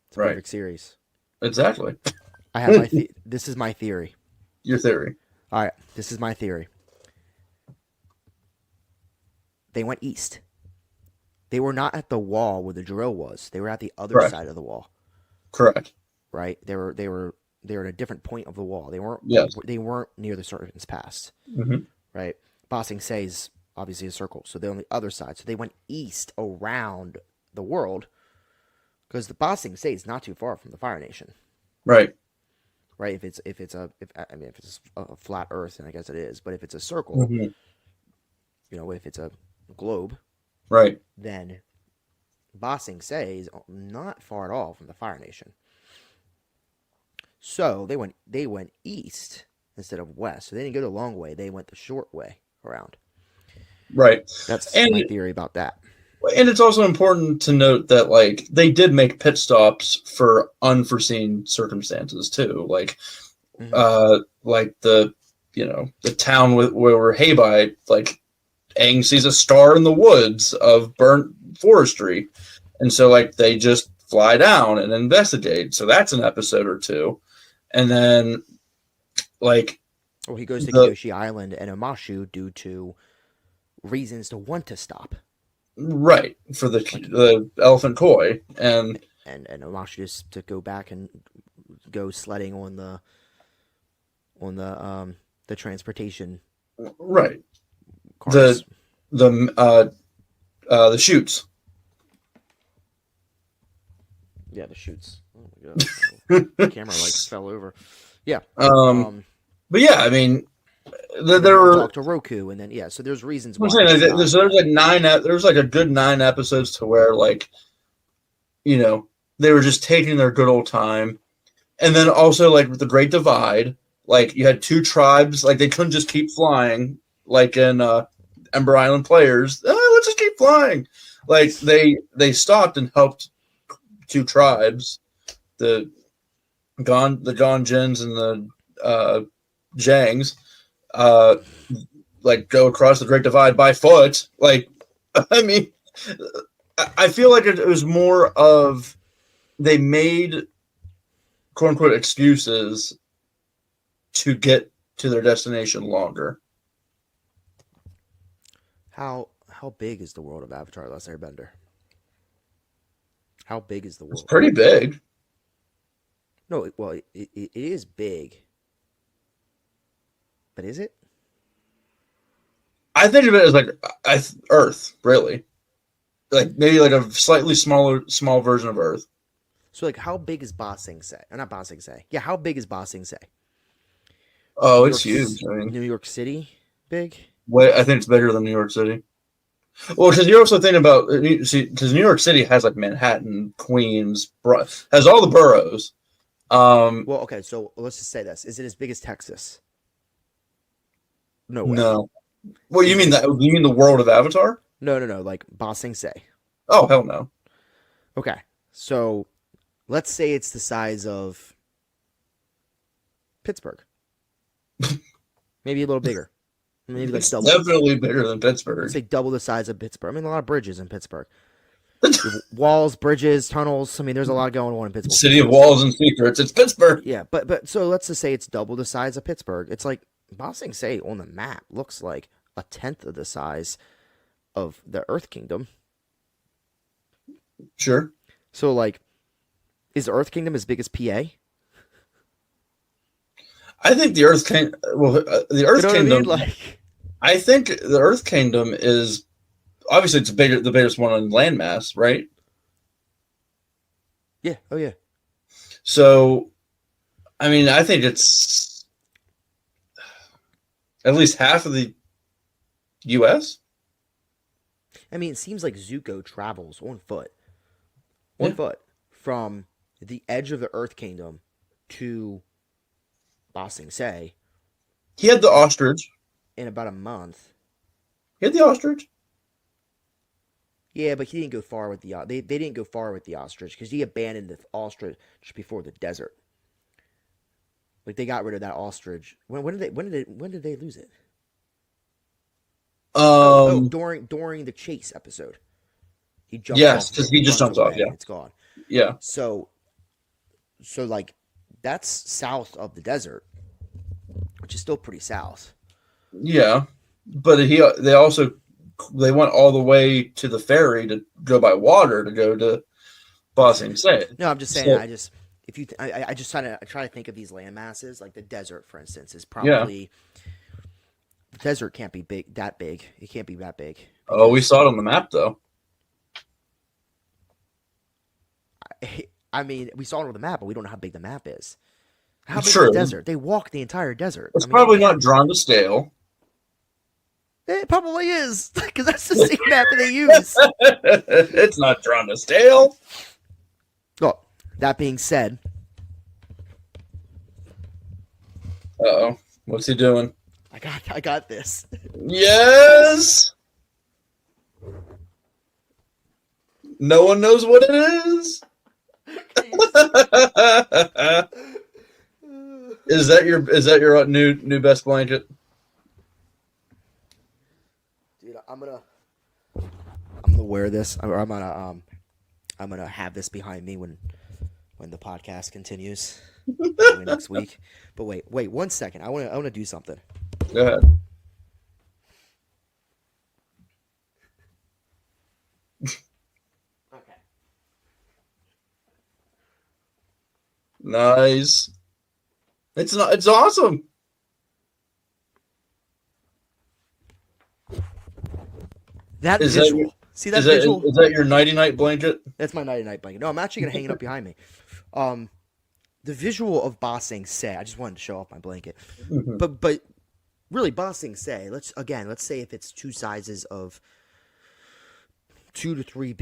It's a perfect series. Exactly. I have this is my theory. Your theory. All right, this is my theory. They went east. They were not at the wall where the drill was. They were at the other side of the wall. Correct. Right? They were at a different point of the wall. They weren't. Yes. They weren't near the Serpent's Pass. Right? Ba Sing Se is obviously a circle, so they're on the other side. So they went east around the world because the Ba Sing Se is not too far from the Fire Nation. Right. Right. If it's a flat Earth, and I guess it is, but if it's a circle, if it's a globe, right, then Ba Sing Se is not far at all from the Fire Nation. So they went east instead of west. So they didn't go the long way. They went the short way around. Right. That's my theory about that. And it's also important to note that like they did make pit stops for unforeseen circumstances too. Like like the town where we're Heibai, like Aang sees a star in the woods of burnt forestry. And so like they just fly down and investigate. So that's an episode or two. And then like he goes to Kyoshi Island and Omashu due to reasons to want to stop. Right, for the elephant koi and Omashu just to go back and go sledding on the transportation. Right. Cars. The chutes. Yeah, the shoots. Oh my god, the camera like fell over. Yeah. But yeah, I mean, And then there you want to were. talk to Roku, and then yeah, so there's reasons I'm why saying they like, stopped. there's like there's like a good 9 episodes to where like they were just taking their good old time, and then also like with the Great Divide, like you had two tribes, like they couldn't just keep flying, like in Ember Island Players. Let's just keep flying. Like they stopped and helped two tribes, the Gonjins and the Jangs, uh, like go across the Great Divide by foot. Like, I mean, I feel like it was more of they made quote unquote excuses to get to their destination longer. How big is the world of Avatar: Last Airbender? How big is the It's world? pretty big. No, well, it is big, but is it? I think of it as like Earth, really. Like maybe like a slightly small version of Earth. So like, how big is Ba Sing Se? Or not Ba Sing Se. Yeah, how big is Ba Sing Se? Oh, it's huge. I mean, New York City, big. I think it's bigger than New York City. Well, because you're also thinking about because New York City has like Manhattan, Queens, has all the boroughs. Well, okay, so let's just say this: is it as big as Texas? No way. No. Well, you Is mean it? that? You mean the world of Avatar? No. Like Ba Sing Se. Oh, hell no. Okay, so let's say it's the size of Pittsburgh. Maybe a little bigger. Maybe like It's double. definitely bigger than Let's Pittsburgh. say double the size of Pittsburgh. I mean, a lot of bridges in Pittsburgh. Walls, bridges, tunnels. I mean, there's a lot going on in Pittsburgh. City of walls and secrets. It's Pittsburgh. Yeah, but so let's just say it's double the size of Pittsburgh. It's like Ba Sing Se on the map looks like a tenth of the size of the Earth Kingdom. Sure. So like, is the Earth Kingdom as big as PA? I think the Earth Kingdom. Well, the Earth Kingdom. I mean? Like, I think the Earth Kingdom is obviously it's the biggest one on landmass, right? yeah, oh yeah. So, I mean, I think it's at least half of the U.S. I mean, it seems like Zuko travels on foot, Yeah. from the edge of the Earth Kingdom to Ba Sing Se He had the ostrich. in about a month. He had the ostrich. Yeah, but he didn't go far with the they didn't go far with the ostrich because he abandoned the ostrich before the desert. Like they got rid of that ostrich. When did they lose it? During the chase episode. He jumps Yes, off because it, he just runs jumps off. away, Yeah, and it's gone. yeah, So like that's south of the desert, which is still pretty south. yeah. But they went all the way to the ferry to go by water to go to Ba Sing Se. No, I'm just saying. So, I just try to think of these land masses. Like the desert, for instance, is yeah. probably the desert can't be big that big. It can't be that big. Oh, we saw it on the map though. I mean, we saw it on the map, but we don't know how big the map is. How big is True. the desert? They walk the entire desert. It's probably not drawn to scale. It probably is because that's the same map that they use. It's not drawn to scale. Well, that being said, Uh-oh. What's he doing? I got this. Yes. No one knows what it is. Is that your new best blanket? Dude, I'm gonna wear this. I'm gonna have this behind me when the podcast continues next week. But wait 1 second. I wanna do something. Go ahead. Okay. Nice. It's awesome. That Is visual. See that visual? Is that your nighty night blanket? That's my nighty night blanket. No, I'm actually gonna hang it up behind me. The visual of Ba Sing Se. I just wanted to show off my blanket, Mhm. but really, Ba Sing Se. Let's say if it's two sizes of 2 to 3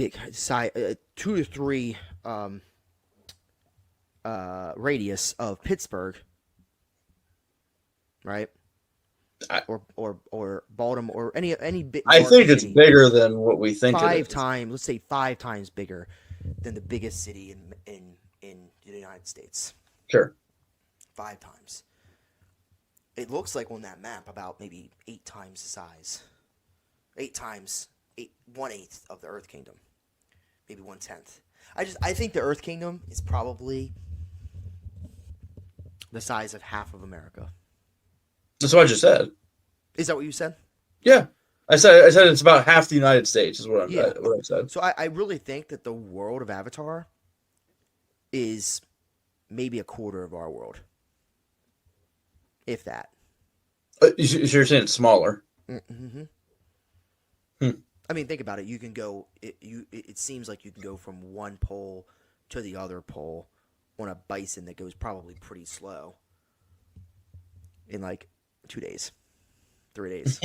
radius of Pittsburgh, right? I- Or Baltimore or any big. I think it's city. bigger than what we think it Five is. times. Let's say 5 times bigger than the biggest city in the United States. Sure. 5 times. It looks like on that map about maybe 8 times the size. 8 times 1/8 of the Earth Kingdom. Maybe 1/10. I think the Earth Kingdom is probably the size of half of America. That's what I just said. Is that what you said? Yeah. I said it's about half the United States is what I said. So I really think that the world of Avatar is maybe a quarter of our world. If that. You're saying it's smaller. Mm-hmm. Hmm. I mean, think about it. You can go. It seems like you can go from one pole to the other pole on a bison that goes probably pretty slow in like 2 days, 3 days.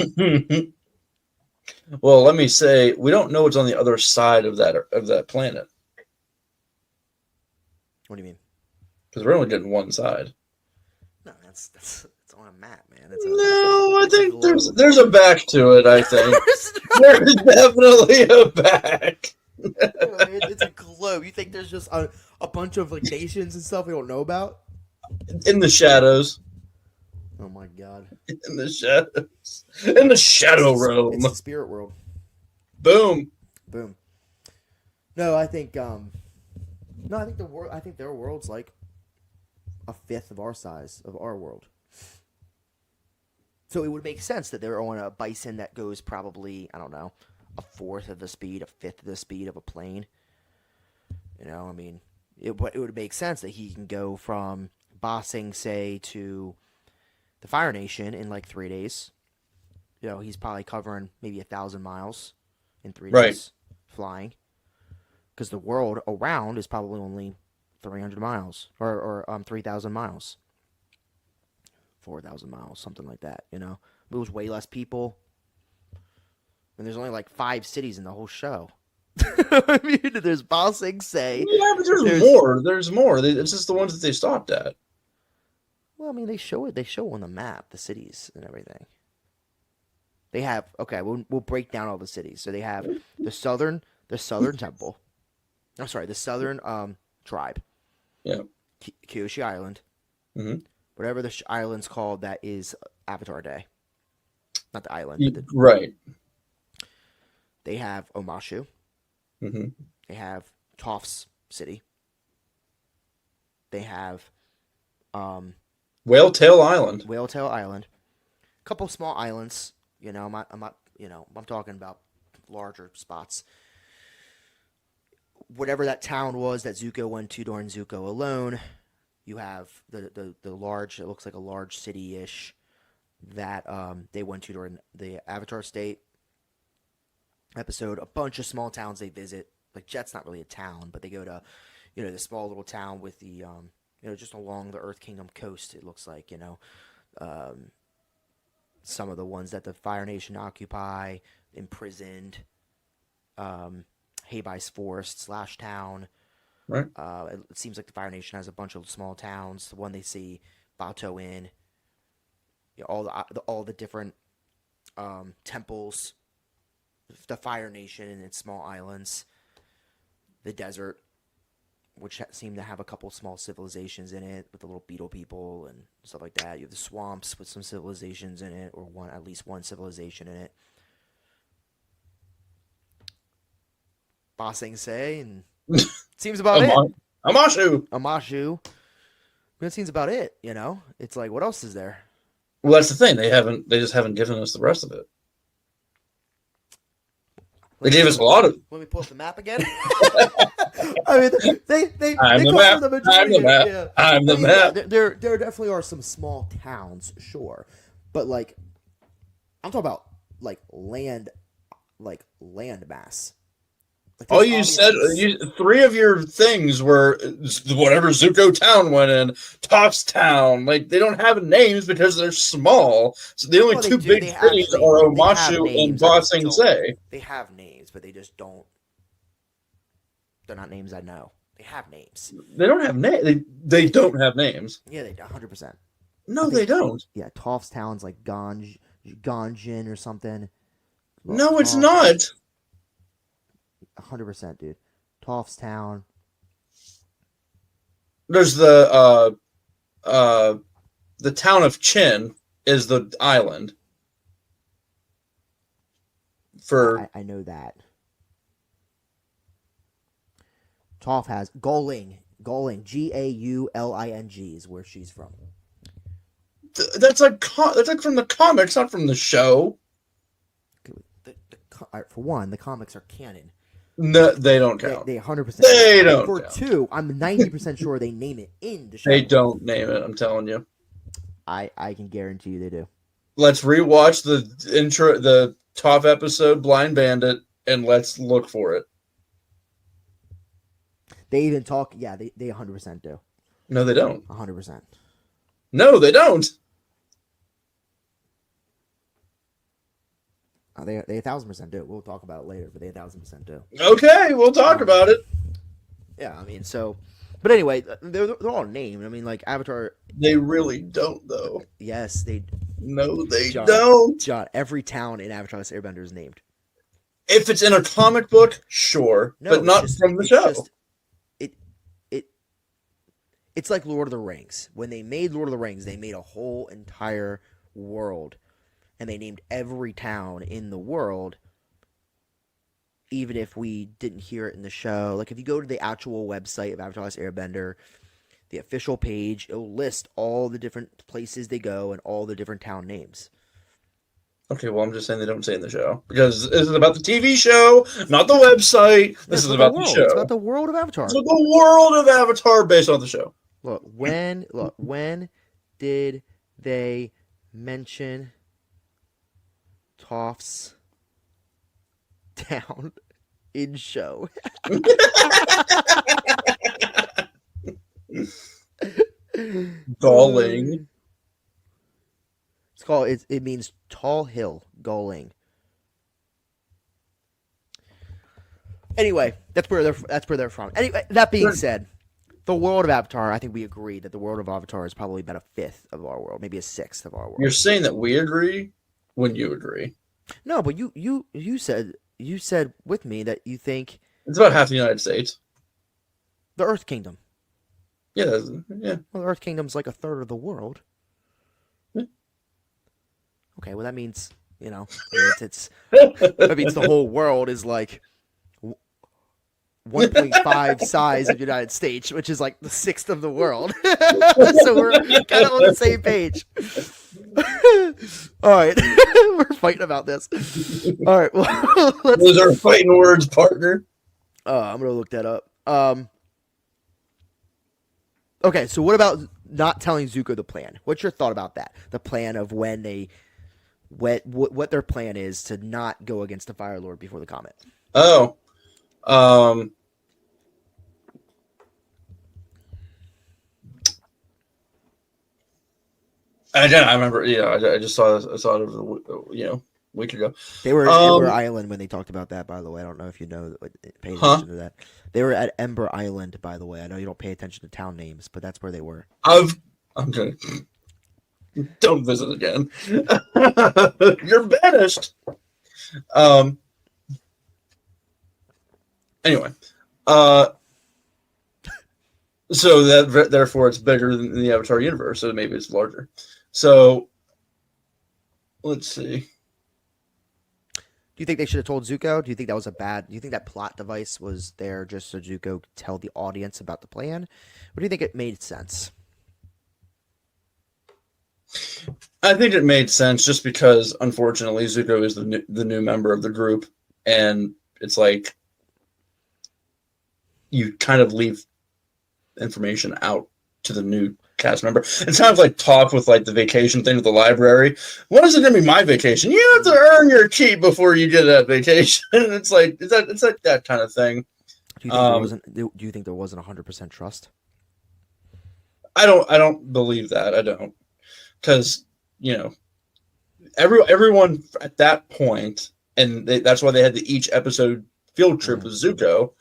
Well, let me say we don't know what's on the other side of that planet What do you mean? because we're only getting one side. No, that's it's on a map, man. No, I it's a think globe. there's a back to it. I think there's definitely a back. It's a globe. You think there's just a bunch of like nations and stuff we don't know about? In the shadows. Oh my god. In the shadows. In the shadow realm. It's the spirit world. Boom. Boom. No, I think I think the world. I think their world's like a fifth of our size of our world. So it would make sense that they're on a bison that goes probably, I don't know, a fourth of the speed, a fifth of the speed of a plane. You know, I mean, it would make sense that he can go from Ba Sing Se to the Fire Nation in like 3 days. You know, he's probably covering maybe 1,000 miles in 3 Right. days flying. Because the world around is probably only 300 miles or 3,000 miles. 4,000 miles, something like that, you know? It was way less people. And there's only like 5 cities in the whole show. I mean, there's Ba Sing Se. Yeah, but there's more. There's more. It's just the ones that they stopped at. Well, I mean, they show it. They show on the map the cities and everything. They have We'll break down all the cities. So they have the southern temple. I'm sorry, the southern tribe. Yeah. Kyoshi Island. Mm-hmm. Whatever the island's called, that is Avatar Day. Not the island. But Right. they have Omashu. Mm-hmm. They have Toph's City. They have Whale Tail Island. Whale Tail Island. A couple small islands. You know, I'm not. You know, I'm talking about larger spots. Whatever that town was that Zuko went to during Zuko Alone, you have the large. It looks like a large city-ish that they went to during the Avatar State episode. A bunch of small towns they visit. Like Jet's not really a town, but they go to, you know, the small little town with the you know, just along the Earth Kingdom coast. It looks like, you know, some of the ones that the Fire Nation occupy, imprisoned, Haybice Forest, Slash Town. Right. It seems like the Fire Nation has a bunch of small towns. The one they see Bato in, you know, all the different temples, the Fire Nation and its small islands, the desert, which seem to have a couple small civilizations in it with the little beetle people and stuff like that. You have the swamps with some civilizations in it, or at least one civilization in it. Ba Sing Se, and seems about it. Amashu. Amashu. That seems about it, you know? It's like, what else is there? Well, that's the thing. They just haven't given us the rest of it. They gave us a lot of. Let me pull up the map again. I mean, they I'm the cover map. the majority. I'm the map. Yeah. I'm the I mean, map. yeah, there definitely are some small towns, sure, but like, I'm talking about like land mass. Like, All there's you said, obviously three of your things were whatever Zuko town went in, Tops town. Like, they don't have names because they're small. So the only well, they two do. big cities are They have Omashu and names. I Ba just Sing don't. Se. They have names, but they just don't. They're not names I know. They have names. They don't have names. They don't have names. Yeah, they 100%. I No, think they don't. yeah, Toff's town's like Ganjin or something. Look, No, it's Toff, not. 100%, dude. Toff's town. There's the town of Chin is the island. For I know that. Toff has Goling, Gauling is where she's from. that's like from the comics, not from the show. All right, for one, the comics are canon. No, they don't count. They 100%. They don't. For count. two, I'm 90% sure they name it in the show. They don't name it. I'm telling you. I can guarantee you they do. Let's rewatch the top episode, Blind Bandit, and let's look for it. They even talk. Yeah, they 100% do. No, they don't. 100%. No, they don't. They 1,000% do. We'll talk about it later, but they 1,000% do. Okay, we'll talk about it. Yeah, I mean, so, but anyway, they're all named. I mean, like Avatar. They really don't, though. Yes, they. No, they John, don't. John, every town in Avatar: The Airbender is named. If it's in a comic book, sure, No, but not just, from the show. It's like Lord of the Rings. When they made Lord of the Rings, they made a whole entire world, and they named every town in the world. Even if we didn't hear it in the show, like if you go to the actual website of Avatar: The Airbender, the official page, it'll list all the different places they go and all the different town names. Okay, well, I'm just saying they don't say in the show because this is about the TV show, not the website. This is about the show. It's about the world of Avatar. It's about the world of Avatar based on the show. Look, when did they mention Toff's town in show? Galling. It's called. It means tall hill. Galling. Anyway, that's where they're from. Anyway, that being said, the world of Avatar, I think we agree that the world of Avatar is probably about a fifth of our world, maybe a sixth of our world. You're saying that we agree when you agree. No, but you said with me that you think It's about half the United States. the Earth Kingdom. Yeah, yeah. Well, the Earth Kingdom's like a third of the world. Yeah. Okay, well that means it's that means the whole world is like 1.5 size of the United States, which is like the sixth of the world. So we're kind of on the same page. All right, we're fighting about this. All right, well, Those are fighting words, partner. I'm gonna look that up. Okay, so what about not telling Zuko the plan? What's your thought about that? The plan of when they, what their plan is to not go against the Fire Lord before the comet. Oh, I remember. Yeah, I just saw it over the week ago. They were at Ember Island when they talked about that. By the way, I don't know if you know, pay attention to that. They were at Ember Island. By the way, I know you don't pay attention to town names, but that's where they were. I'm gonna don't visit again. You're banished. Anyway, so that therefore it's bigger than the Avatar universe, so maybe it's larger. So let's see. Do you think they should have told Zuko? Do you think that was do you think that plot device was there just so Zuko could tell the audience about the plan? Or do you think it made sense? I think it made sense just because, unfortunately, Zuko is the new member of the group, and it's like you kind of leave information out to the new cast member. It sounds like talk with like the vacation thing with the library. When is it going to be my vacation? You have to earn your keep before you get that vacation. It's like that kind of thing. Do you think there wasn't? Do you think there wasn't 100% trust? I don't believe that. I don't, because everyone at that point, and that's why they had the each episode field trip with Zuko.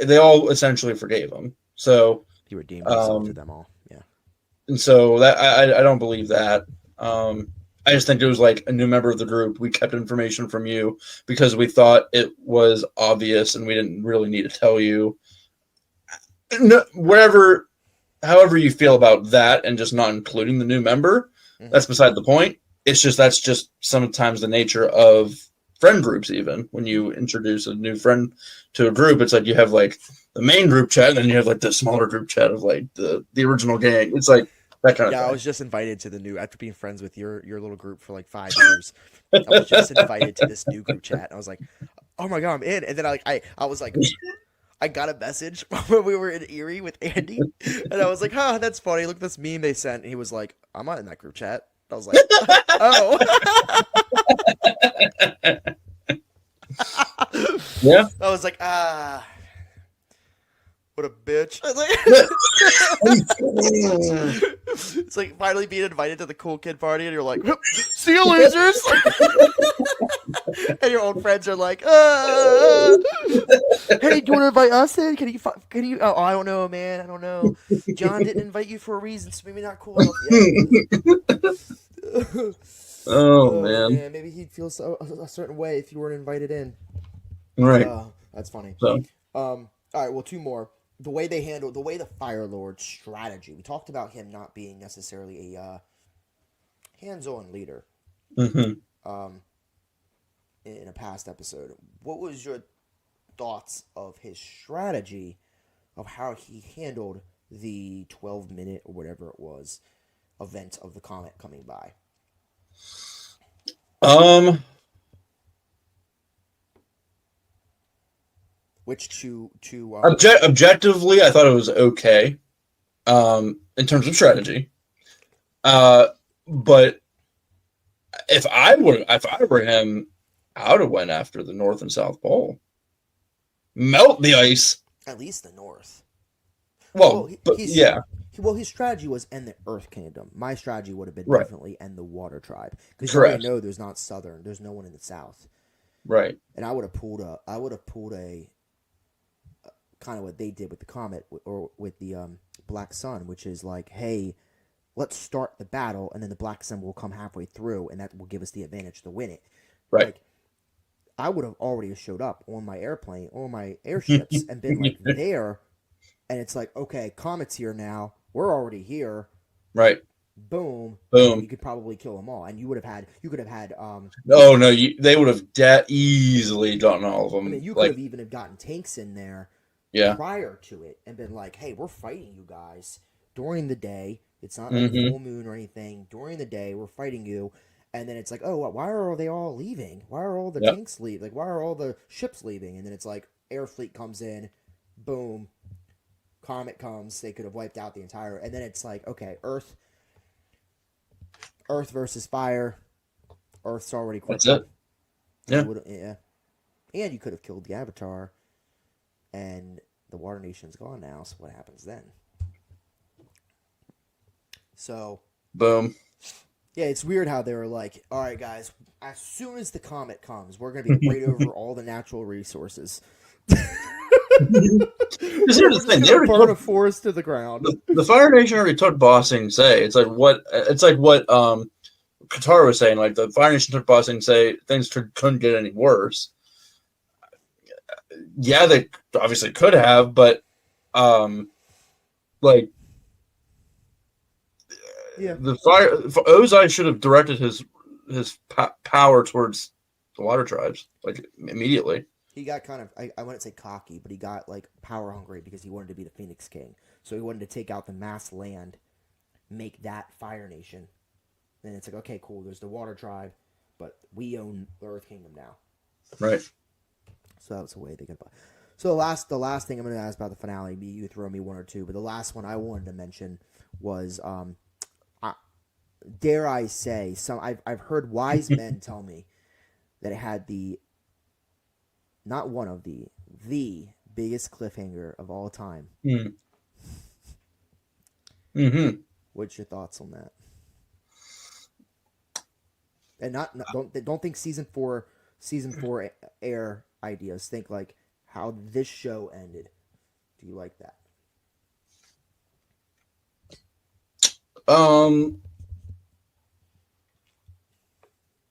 They all essentially forgave him. So he redeemed himself to them all. Yeah. And so that I don't believe that. I just think it was like a new member of the group. We kept information from you because we thought it was obvious, and we didn't really need to tell you. No, however you feel about that, and just not including the new member, that's beside the point. That's just sometimes the nature of friend groups. Even when you introduce a new friend to a group, it's like you have like the main group chat, and then you have like the smaller group chat of like the original gang. It's like that kind of thing. I was just invited to the new, after being friends with your little group for like 5 years. I was just invited to this new group chat. And I was like, oh my God, I'm in. And then I was like, I got a message when we were in Erie with Andy, and I was like, "Huh, that's funny. Look at this meme they sent." And he was like, "I'm not in that group chat." I was like, "Oh." Yeah. I was like, what a bitch. It's like finally being invited to the cool kid party, and you're like, "See you, losers." And your old friends are like, "Hey, do you want to invite us in? Can you? Oh, I don't know, man. I don't know. John didn't invite you for a reason, so maybe not cool enough yet." Oh man, maybe he'd feel a certain way if you weren't invited in. Right. That's funny. So, all right. Well, two more. The way the Fire Lord's strategy. We talked about him not being necessarily a hands-on leader. mm-hmm. In a past episode, what was your thoughts of his strategy of how he handled the 12-minute or whatever it was event of the comet coming by? Which to objectively, I thought it was okay. In terms of strategy, but if I were him, I would have went after the North and South Pole. Melt the ice. At least the North. Well, yeah. Well, his strategy was end the Earth Kingdom. My strategy would have been definitely end the Water Tribe, because you already know there's no one in the South. Right. And I would have pulled a kind of what they did with the comet or with the Black Sun, which is like, hey, let's start the battle, and then the Black Sun will come halfway through, and that will give us the advantage to win it. Right. Like, I would have already showed up on my airplane, on my airships, and been like there, and it's like, okay, comet's here now. We're already here. Right. Boom. Boom. You could probably kill them all, and you could have had. Oh no, they would have easily done all of them. I mean, you could have even gotten tanks in there. Yeah. Prior to it, and been like, hey, we're fighting you guys during the day. It's not like a full moon or anything. During the day, we're fighting you. And then it's like, oh, why are they all leaving? Why are all the tanks leaving? Like, why are all the ships leaving? And then it's like, air fleet comes in, boom, comet comes. They could have wiped out the entire. And then it's like, okay, Earth versus fire. Earth's already quick. That's it. Yeah. Yeah. And you could have killed the Avatar. And the Water Nation's gone now, so what happens then? So, boom. Yeah, it's weird how they were like, all right, guys, as soon as the comet comes, we're going to be right over all the natural resources. Here's the thing: they already burn a forest to the ground. The Fire Nation already took Ba Sing Se. It's like what Qatar was saying. Like the Fire Nation took Ba Sing Se. Things couldn't get any worse. Yeah, they obviously could have, but the Ozai should have directed his power towards the water tribes like immediately. He got kind of I wouldn't say cocky, but he got like power hungry because he wanted to be the Phoenix King. So he wanted to take out the mass land, make that Fire Nation. Then it's like, okay, cool. There's the water tribe, but we own the Earth Kingdom now. Right. So that was the way they got by. So the last thing I'm going to ask about the finale, you throw me one or two, but the last one I wanted to mention was I, dare I say, I've heard wise men tell me that it had not one of the biggest cliffhanger of all time. Mm. Mm-hmm. What's your thoughts on that? And don't think season four air ideas. Think like how this show ended. Do you like that?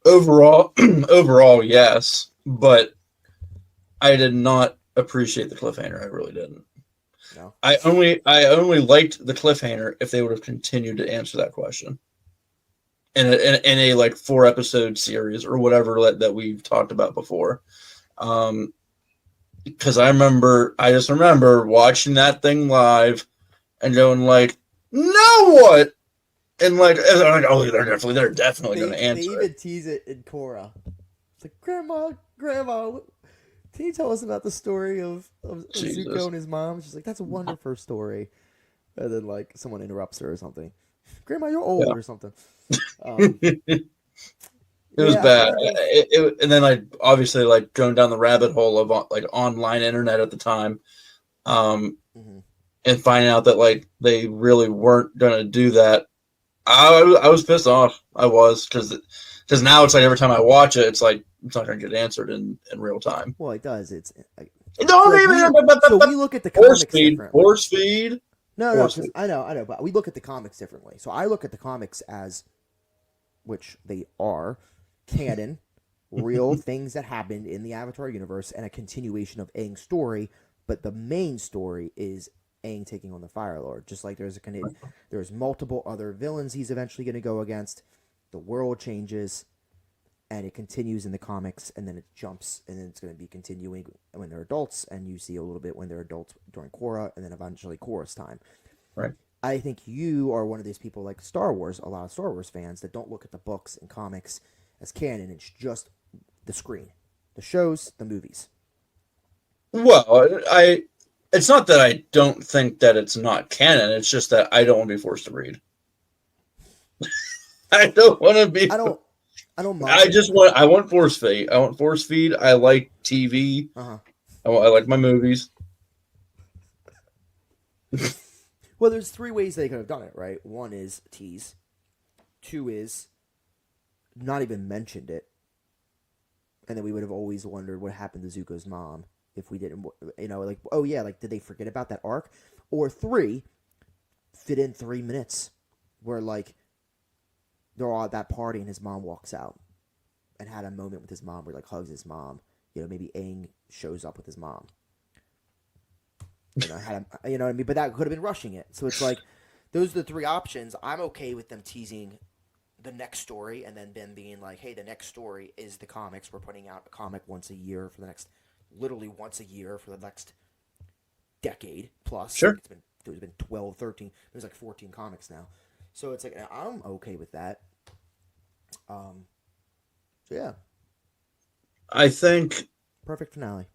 Overall, overall, yes, but I did not appreciate the cliffhanger. I really didn't. No. I only liked the cliffhanger if they would have continued to answer that question in a like 4 episode series or whatever that we've talked about before. Because I just remember watching that thing live and going like, now what? And like, oh, they're definitely going to They answer even it. tease it in Korra. It's like, Grandma, can you tell us about the story of Jesus. Zuko and his mom? She's like, that's a wonderful story. And then like someone interrupts her or something. Grandma, you're old Yeah. or something. It was Yeah, bad. And then I obviously like going down the rabbit hole of like online internet at the time, Mhm. and finding out that like they really weren't going to do that. I was pissed off. I was because now it's like every time I watch it, it's like it's not going to get answered in real time. Well, it does. It's like, Don't we look at the comics differently. Force feed. No, Force because feed. I know, but we look at the comics differently. So I look at the comics as, which they are, canon, real things that happened in the Avatar universe, and a continuation of Aang's story. But the main story is Aang taking on the Fire Lord. Just like there's multiple other villains he's eventually going to go against. The world changes, and it continues in the comics, and then it jumps, and then it's going to be continuing when they're adults, and you see a little bit when they're adults during Korra, and then eventually Korra's time. Right. I think you are one of these people like Star Wars, a lot of Star Wars fans that don't look at the books and comics as canon. It's just the screen, the shows, the movies. Well, it's not that I don't think that it's not canon. It's just that I don't want to be forced to read. I don't want to be. I don't mind. I want force feed. I want force feed. I like TV. Uh-huh. I like my movies. Well, there's 3 ways they could have done it, right? 1 is tease. 2 is not even mentioned it. And then we would have always wondered what happened to Zuko's mom if we didn't, like, oh yeah, like, did they forget about that arc? Or 3, fit in 3 minutes where, like, they're all at that party and his mom walks out and had a moment with his mom where he, like, hugs his mom. Maybe Aang shows up with his mom. You know what I mean? But that could have been rushing it. So it's like, those are the 3 options. I'm okay with them teasing the next story and then them being like, hey, the next story is the comics. We're putting out a comic once a year for the next, literally once a year for the next decade plus. Sure. There's been 12, 13, there's like 14 comics now. So it's like, I'm okay with that. So yeah. I think Perfect finale.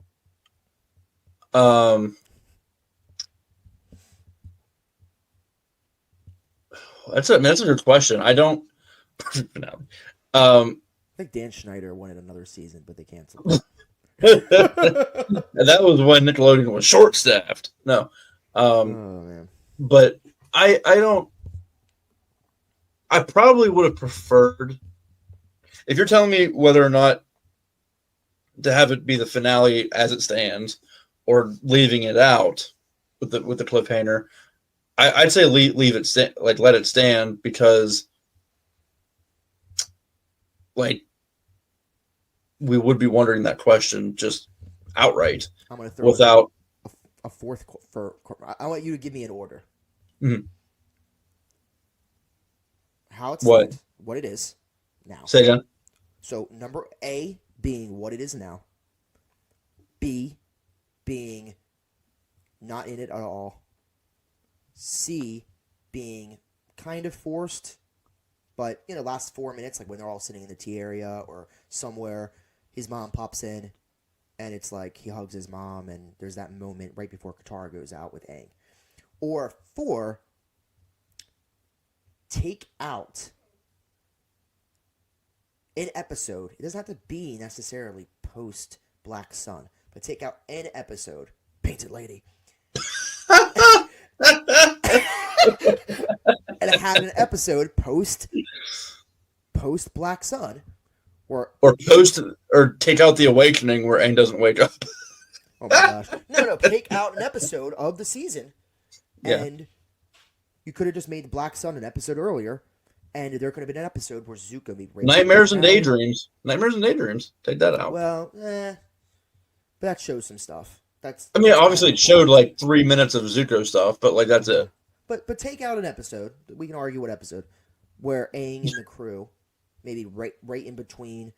That's a good question. I don't perfect finale. I think Dan Schneider wanted another season, but they canceled. That was when Nickelodeon was short staffed. No. Oh man. But I don't. I probably would have preferred, if you're telling me whether or not to have it be the finale as it stands, or leaving it out with the cliffhanger. I'd say leave it let it stand, because like we would be wondering that question just outright I'm gonna throw without a fourth for. I want you to give me an order. Mm-hmm. How it's What? What it is now. Say again. So number A being what it is now. B being not in it at all. C being kind of forced, but last 4 minutes, like when they're all sitting in the tea area or somewhere, his mom pops in, and it's like he hugs his mom, and there's that moment right before Katara goes out with Aang. Or 4, take out an episode. It doesn't have to be necessarily post Black Sun, but take out an episode. Painted Lady. And have an episode post Black Sun, or take out the Awakening where Aang doesn't wake up. Oh my gosh! No. Take out an episode of the season, and you could have just made Black Sun an episode earlier, and there could have been an episode where Zuko be Nightmares and Daydreams. Nightmares and Daydreams. Take that out. Well, but that shows some stuff. I mean, obviously it showed like 3 minutes of Zuko stuff, but like that's it. But take out an episode. We can argue what episode where Aang and the crew, maybe right in between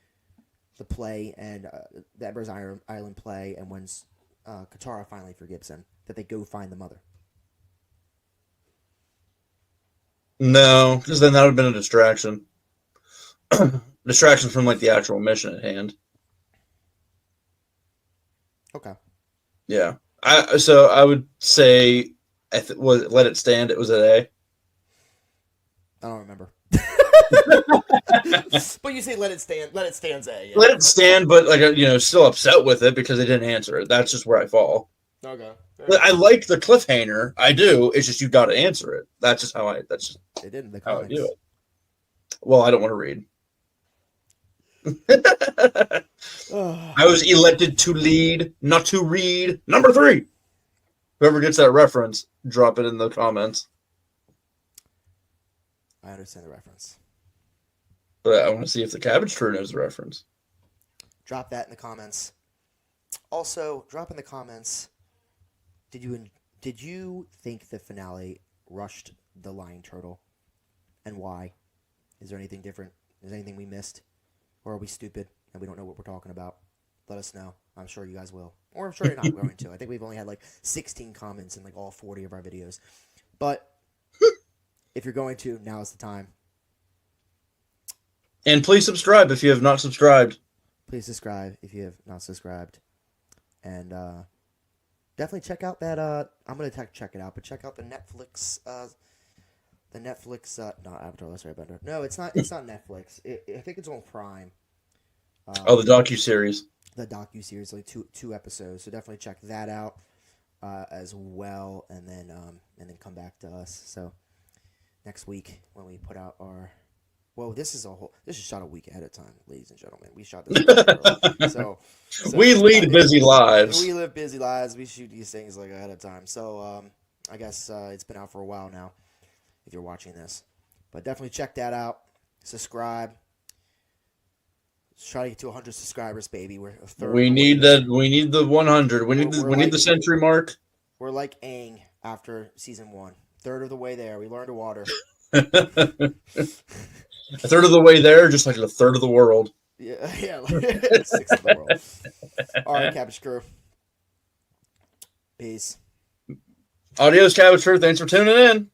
the play and the Embers Island play, and when Katara finally forgives him, that they go find the mother. No, because then that would have been a distraction. Distraction from like the actual mission at hand. Okay. Yeah. So I would say Let It Stand. It was at A. I don't remember. But you say Let It Stand. Let It Stand's A. Yeah. Let It Stand, but like still upset with it because they didn't answer it. That's just where I fall. Okay. I like the cliffhanger. I do. It's just you got to answer it. That's just how I. That's just they did in the how comics. I do it. Well, I don't want to read. I was elected to lead, not to read. Number 3. Whoever gets that reference, drop it in the comments. I understand the reference. But I want to see if the Cabbage crew knows the reference. Drop that in the comments. Also, drop in the comments. Did you think the finale rushed the Lion Turtle, and why? Is there anything different? Is there anything we missed, or are we stupid and we don't know what we're talking about? Let us know. I'm sure you guys will, or I'm sure you're not going to. I think we've only had like 16 comments in like all 40 of our videos, but if you're going to, now is the time. And please subscribe if you have not subscribed. Please subscribe if you have not subscribed, and definitely check out that. I'm gonna check it out, but check out the Netflix. Not Avatar: Last Airbender. No, it's not. It's not Netflix. I think it's on Prime. The docuseries. The docuseries, like two episodes. So definitely check that out as well, and then come back to us. So next week when we put out our. Well, this is shot a week ahead of time, ladies and gentlemen. We shot this early. So we lead busy lives. We live busy lives. We shoot these things like ahead of time. So I guess it's been out for a while now, if you're watching this. But definitely check that out. Subscribe. Let's try to get to 100 subscribers, baby. We're a third. We need the 100. We need the century mark. We're like Aang after season 1. Third of the way there. We learned to water. A third of the way there, just like a third of the world. Yeah, like 6 of the world. All right, Cabbage crew. Peace. Adios, Cabbage crew. Thanks for tuning in.